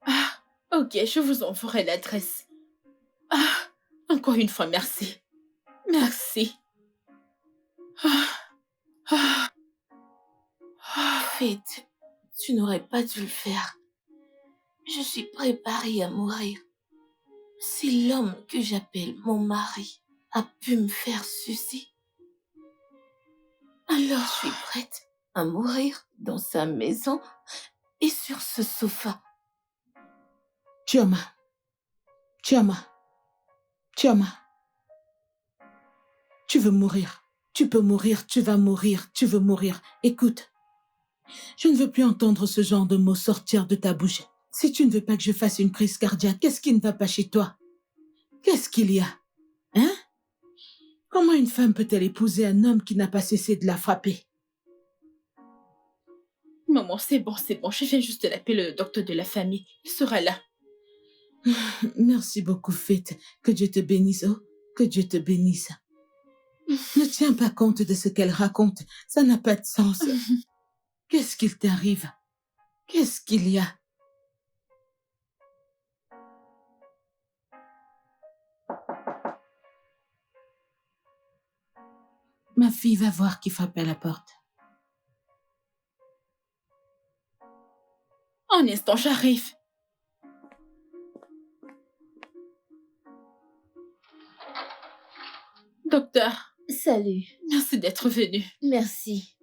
Ah, ok, je vous enverrai l'adresse. Ah, encore une fois, merci. Merci. Faith, tu n'aurais pas dû le faire. Je suis préparée à mourir. Si l'homme que j'appelle mon mari a pu me faire ceci, alors je suis prête à mourir dans sa maison et sur ce sofa. Chioma. Tu veux mourir. Tu peux mourir, tu vas mourir, tu veux mourir. Écoute, je ne veux plus entendre ce genre de mots sortir de ta bouche. Si tu ne veux pas que je fasse une crise cardiaque, qu'est-ce qui ne va pas chez toi? Qu'est-ce qu'il y a? Hein? Comment une femme peut-elle épouser un homme qui n'a pas cessé de la frapper? Maman, c'est bon. Je viens juste d'appeler le docteur de la famille. Il sera là. Merci beaucoup, Faith. Que Dieu te bénisse, oh. Que Dieu te bénisse. Ne tiens pas compte de ce qu'elle raconte. Ça n'a pas de sens. Qu'est-ce qu'il t'arrive? Qu'est-ce qu'il y a? Ma fille va voir qui frappe à la porte. Un instant, j'arrive. Docteur, Salut. merci d'être venu. Merci.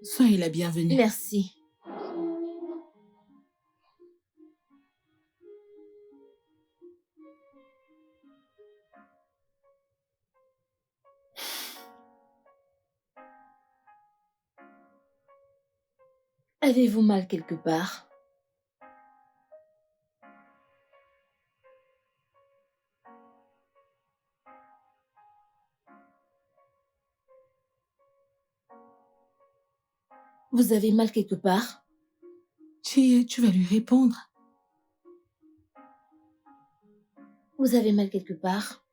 Soyez la bienvenue. Merci. Avez-vous mal quelque part? Vous avez mal quelque part? Tu vas lui répondre. Vous avez mal quelque part?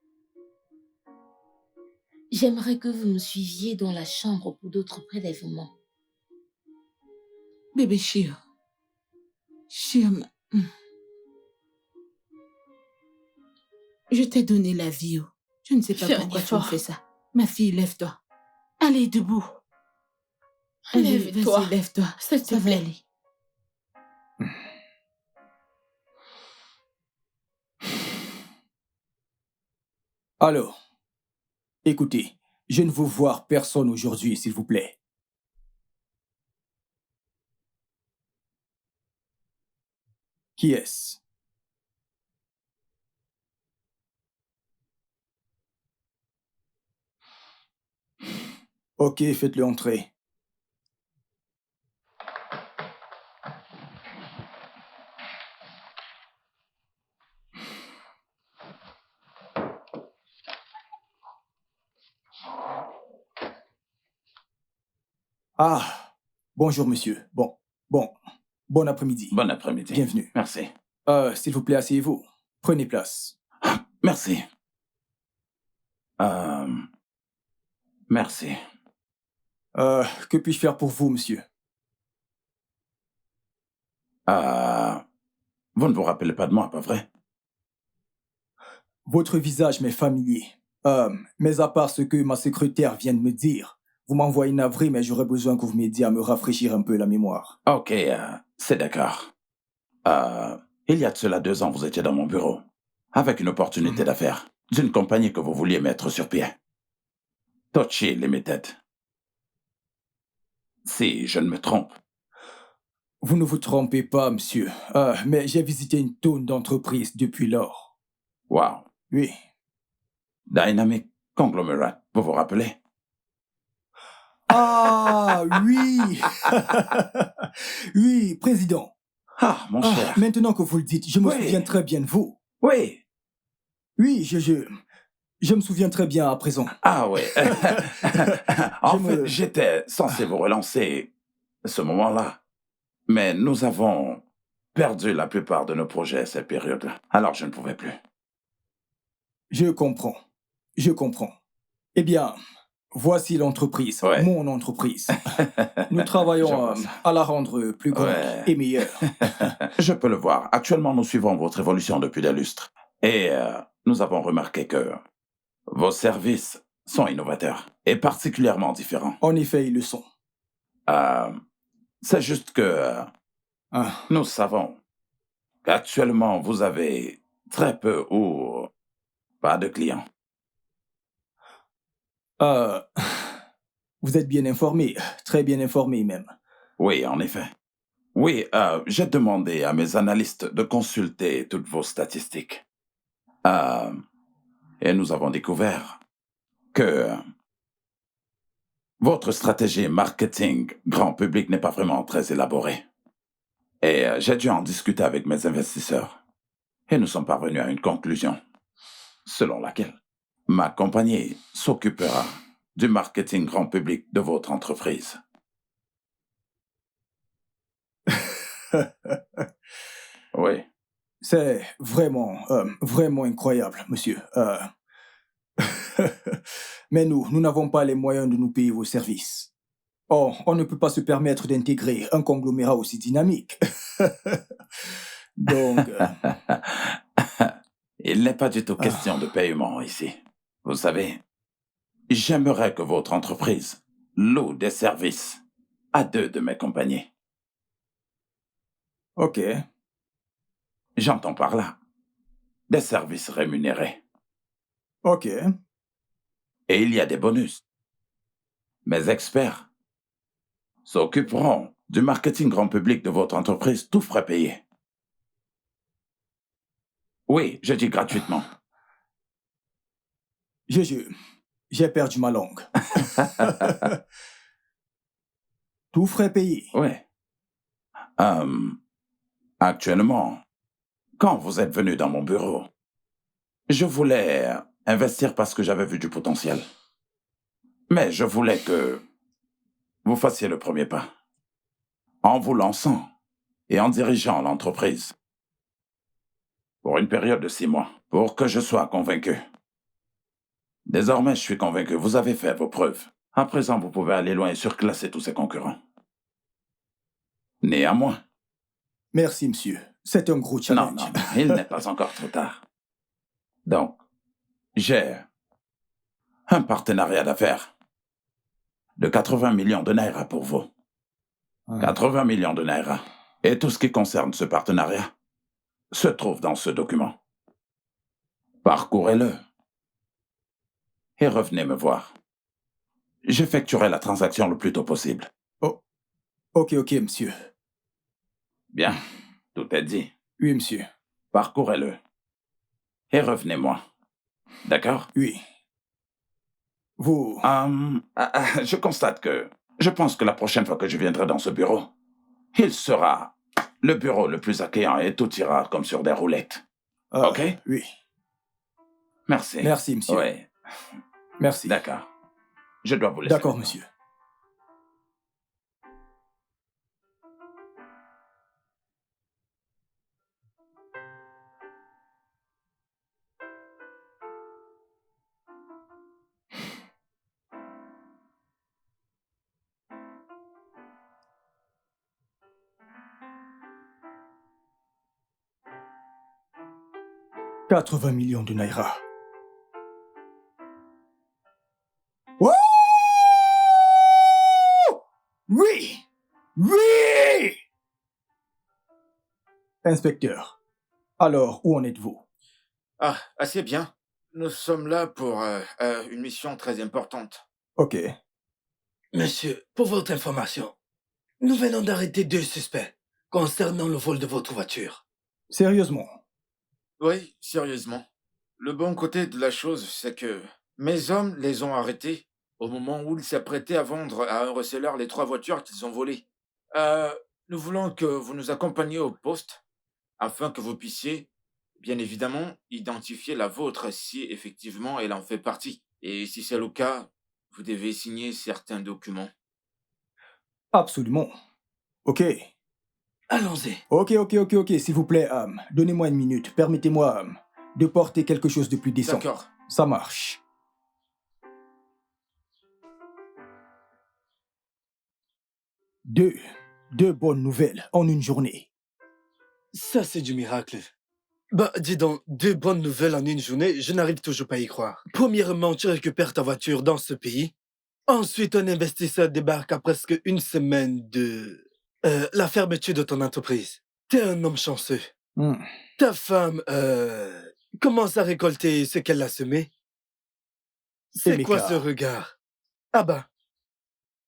J'aimerais que vous me suiviez dans la chambre pour d'autres prélèvements. Bébé Chio. Je t'ai donné la vie. Oh. Je ne sais pas Fais un pourquoi tu effort. me fais ça. Ma fille, lève-toi. Allez, debout. Allez, Lève-toi. vas-y, lève-toi. S'il te Ça va plaît. aller. Alors, écoutez, je ne veux voir personne aujourd'hui, s'il vous plaît. Qui est-ce? Ok, faites-le entrer. Ah, bonjour monsieur. Bon après-midi. Bon après-midi. Bienvenue. Merci. S'il vous plaît, asseyez-vous. Prenez place. Merci. Merci. Que puis-je faire pour vous, monsieur? Vous ne vous rappelez pas de moi, pas vrai? Votre visage m'est familier. Mais à part ce que ma secrétaire vient de me dire, vous m'envoyez navré, mais j'aurais besoin que vous m'aidiez à me rafraîchir un peu la mémoire. Ok, c'est d'accord. Il y a de cela 2 ans, vous étiez dans mon bureau, avec une opportunité d'affaires d'une compagnie que vous vouliez mettre sur pied. Tochi Limited. Si je ne me trompe. Vous ne vous trompez pas, monsieur. Mais j'ai visité une tonne d'entreprises depuis lors. Wow. Oui. Dynamic Conglomerate, vous vous rappelez? Ah, oui. Oui, président. Ah, mon cher. Maintenant que vous le dites, je me souviens très bien de vous. Oui. Oui, je me souviens très bien à présent. Ah oui. En fait, j'étais censé vous relancer ce moment-là. Mais nous avons perdu la plupart de nos projets à cette période-là. Alors je ne pouvais plus. Je comprends. Eh bien, voici l'entreprise, mon entreprise. Nous travaillons à la rendre plus grande et meilleure. Je peux le voir. Actuellement, nous suivons votre évolution depuis des lustres. Et nous avons remarqué que vos services sont innovateurs et particulièrement différents. En effet, ils le sont. C'est juste que Ah, nous savons qu'actuellement, vous avez très peu ou pas de clients. vous êtes bien informé, très bien informé même. Oui, en effet. Oui, j'ai demandé à mes analystes de consulter toutes vos statistiques. Et nous avons découvert que votre stratégie marketing grand public n'est pas vraiment très élaborée. Et j'ai dû en discuter avec mes investisseurs. Et nous sommes parvenus à une conclusion, selon laquelle ma compagnie s'occupera du marketing grand public de votre entreprise. Oui. C'est vraiment, vraiment incroyable, monsieur. Mais nous n'avons pas les moyens de nous payer vos services. Oh, on ne peut pas se permettre d'intégrer un conglomérat aussi dynamique. Donc, Il n'est pas du tout question de paiement ici. Vous savez, j'aimerais que votre entreprise loue des services à 2 de mes compagnies. ok, J'entends par là des services rémunérés. ok. Et il y a des bonus. Mes experts s'occuperont du marketing grand public de votre entreprise, tout frais payé. Oui, je dis gratuitement. J'ai perdu ma langue. Tout frais payé. Oui. Actuellement, quand vous êtes venu dans mon bureau, je voulais investir parce que j'avais vu du potentiel. Mais je voulais que vous fassiez le premier pas. En vous lançant et en dirigeant l'entreprise. Pour une période de 6 mois, pour que je sois convaincu. Désormais, je suis convaincu. Vous avez fait vos preuves. À présent, vous pouvez aller loin et surclasser tous ces concurrents. Néanmoins. Merci, monsieur. C'est un gros challenge. Non, il n'est pas encore trop tard. Donc, j'ai un partenariat d'affaires de 80 millions de naira pour vous. 80 millions de naira. Et tout ce qui concerne ce partenariat se trouve dans ce document. Parcourez-le. Et revenez me voir. J'effectuerai la transaction le plus tôt possible. Oh, ok, monsieur. Bien, tout est dit. Oui, monsieur. Parcourez-le. Et revenez-moi. D'accord? Oui. Vous... je constate que... Je pense que la prochaine fois que je viendrai dans ce bureau, il sera le bureau le plus accueillant et tout ira comme sur des roulettes. Ok? Oui. Merci. Merci, monsieur. Oui. Merci. D'accord. Je dois vous laisser. D'accord, monsieur. « 80 millions de naira. » Wouh! Oui! Oui! Inspecteur, alors où en êtes-vous? Ah, assez bien. Nous sommes là pour une mission très importante. Ok. Monsieur, pour votre information, nous venons d'arrêter 2 suspects concernant le vol de votre voiture. Sérieusement? Oui, sérieusement. Le bon côté de la chose, c'est que mes hommes les ont arrêtés au moment où ils s'apprêtaient à vendre à un receleur les 3 voitures qu'ils ont volées. Nous voulons que vous nous accompagniez au poste afin que vous puissiez, bien évidemment, identifier la vôtre si effectivement elle en fait partie. Et si c'est le cas, vous devez signer certains documents. Absolument. Ok. Allons-y. Ok, s'il vous plaît, donnez-moi une minute. Permettez-moi de porter quelque chose de plus décent. D'accord. Ça marche. Deux bonnes nouvelles en une journée. Ça, c'est du miracle. Bah, dis donc, 2 bonnes nouvelles en une journée, je n'arrive toujours pas à y croire. Premièrement, tu récupères ta voiture dans ce pays. Ensuite, un investisseur débarque à presque une semaine de la fermeture de ton entreprise. T'es un homme chanceux. Ta femme commence à récolter ce qu'elle a semé. C'est quoi Emeka, ce regard? Ah bah,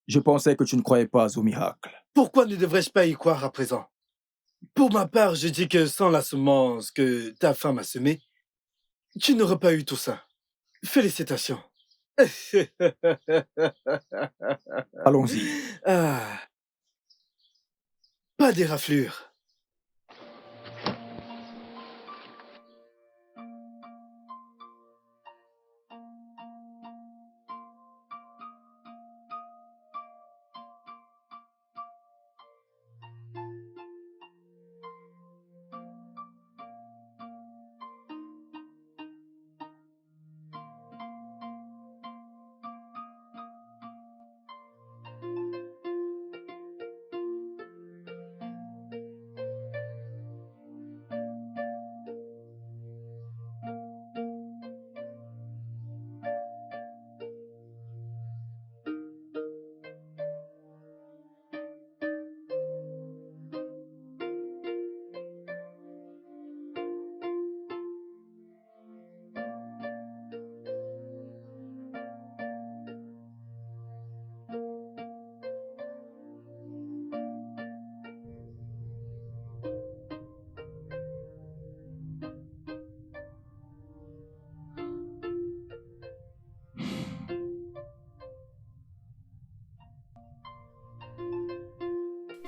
je pensais que tu ne croyais pas au miracle. pourquoi ne devrais-je pas y croire à présent? Pour ma part, je dis que sans la semence que ta femme a semée, tu n'aurais pas eu tout ça. Félicitations. Allons-y. Ah, pas des raflures.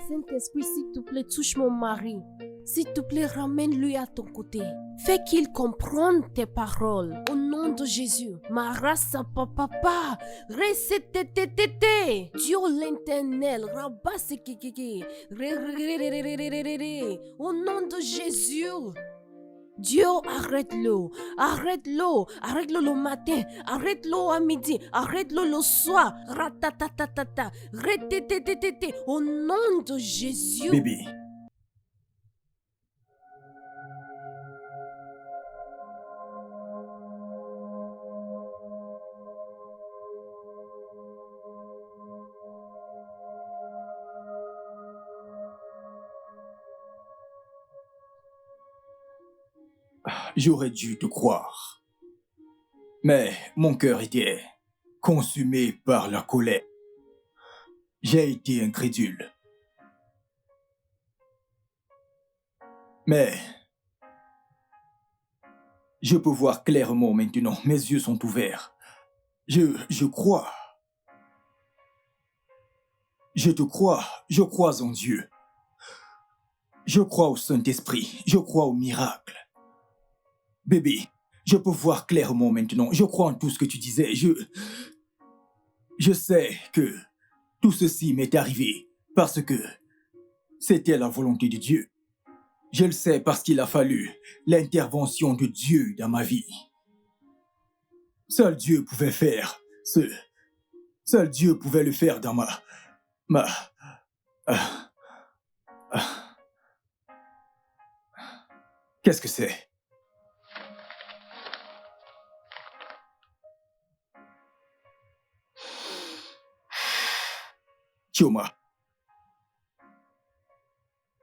Saint-Esprit, s'il te plaît, touche mon mari. S'il te plaît, ramène-lui à ton côté. Fais qu'il comprenne tes paroles. Au nom de Jésus. Marasa papa. Resetetetete. Dieu l'éternel. Rabase kikiki. Au nom de Jésus. Dieu, arrête-le. Arrête-le. Arrête-le le matin. Arrête-le à midi. Arrête-le le soir. Ratatatata. Retetetetete. Au nom de Jésus. Bébé. J'aurais dû te croire. Mais mon cœur était consumé par la colère. J'ai été incrédule. Mais je peux voir clairement maintenant. Mes yeux sont ouverts. Je crois. Je te crois. Je crois en Dieu. Je crois au Saint-Esprit. Je crois au miracle. Bébé, je peux voir clairement maintenant. Je crois en tout ce que tu disais. Je sais que tout ceci m'est arrivé parce que c'était la volonté de Dieu. Je le sais parce qu'il a fallu l'intervention de Dieu dans ma vie. Seul Dieu pouvait faire Seul Dieu pouvait le faire dans Qu'est-ce que c'est? Chioma.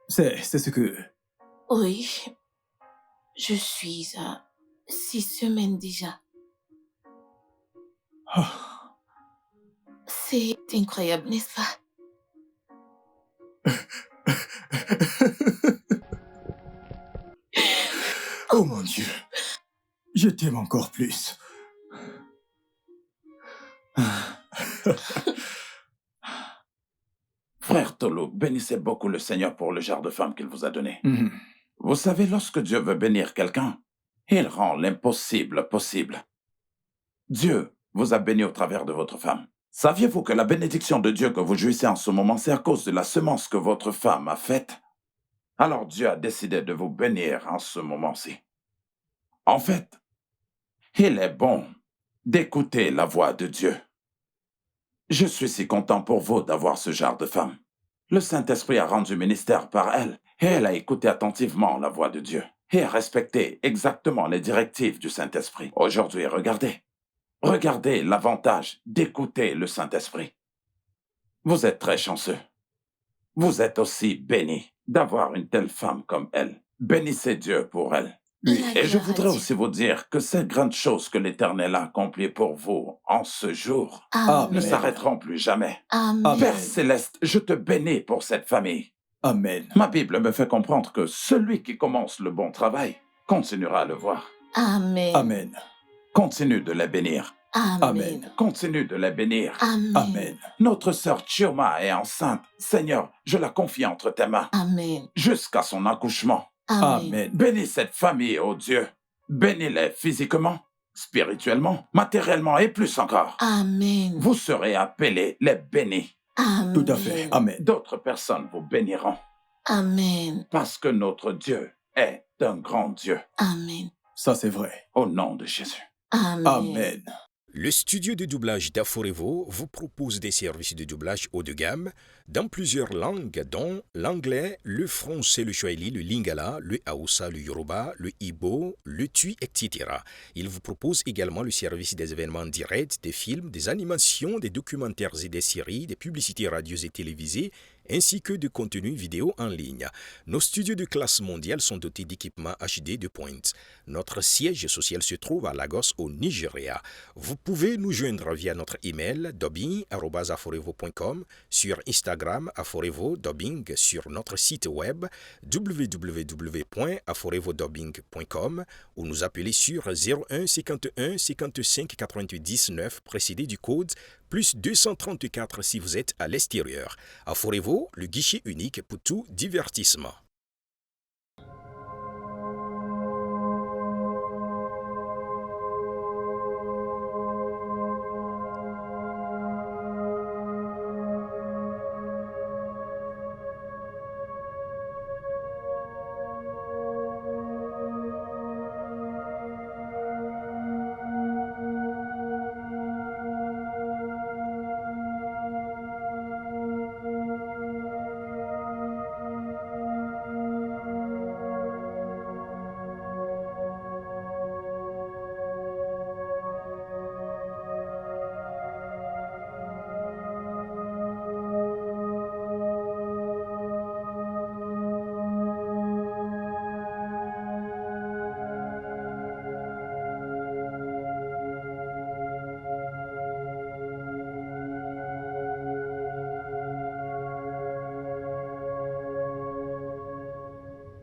C'est ce que... Oui, je suis à 6 semaines déjà. Ah. C'est incroyable, n'est-ce pas? Oh mon Dieu, je t'aime encore plus. Frère Tolo, bénissez beaucoup le Seigneur pour le genre de femme qu'il vous a donné. Mhm. Vous savez, lorsque Dieu veut bénir quelqu'un, il rend l'impossible possible. Dieu vous a béni au travers de votre femme. Saviez-vous que la bénédiction de Dieu que vous jouissez en ce moment, c'est à cause de la semence que votre femme a faite? Alors Dieu a décidé de vous bénir en ce moment-ci. En fait, il est bon d'écouter la voix de Dieu. Je suis si content pour vous d'avoir ce genre de femme. Le Saint-Esprit a rendu ministère par elle et elle a écouté attentivement la voix de Dieu. et à respecter exactement les directives du Saint-Esprit. Aujourd'hui, regardez. Regardez l'avantage d'écouter le Saint-Esprit. Vous êtes très chanceux. Vous êtes aussi bénis d'avoir une telle femme comme elle. Bénissez Dieu pour elle. Oui. Et je voudrais aussi vous dire que ces grandes choses que l'Éternel a accomplies pour vous en ce jour ne Amen. s'arrêteront plus jamais. Amen. Père céleste, je te bénis pour cette famille. Amen. Ma Bible me fait comprendre que celui qui commence le bon travail continuera à le voir. Amen. Amen. Continue de les bénir. Amen. Continue de les bénir. Amen. Amen. Notre sœur Chioma est enceinte. Seigneur, je la confie entre tes mains Amen. jusqu'à son accouchement. Amen. Bénis cette famille, ô Dieu. Bénis-les physiquement, spirituellement, matériellement et plus encore. Amen. Vous serez appelés les bénis. Amen. Tout à fait. Amen. D'autres personnes vous béniront Amen. parce que notre Dieu est un grand Dieu. Amen. Ça, c'est vrai. Au nom de Jésus. Amen. Amen. Le studio de doublage d'Aforevo vous propose des services de doublage haut de gamme dans plusieurs langues, dont l'anglais, le français, le swahili, le lingala, le haoussa, le yoruba, le igbo, le tui, etc. Il vous propose également le service des événements directs, des films, des animations, des documentaires et des séries, des publicités radios et télévisées, ainsi que de contenus vidéo en ligne. Nos studios de classe mondiale sont dotés d'équipements HD de pointe. Notre siège social se trouve à Lagos, au Nigeria. Vous pouvez nous joindre via notre email dubbing@aforevo.com, sur Instagram Aforevo Dubbing, sur notre site web www.aforevodubbing.com ou nous appeler sur 01 51 55 99 précédé du code plus 234 si vous êtes à l'extérieur. Aforevo, le guichet unique pour tout divertissement.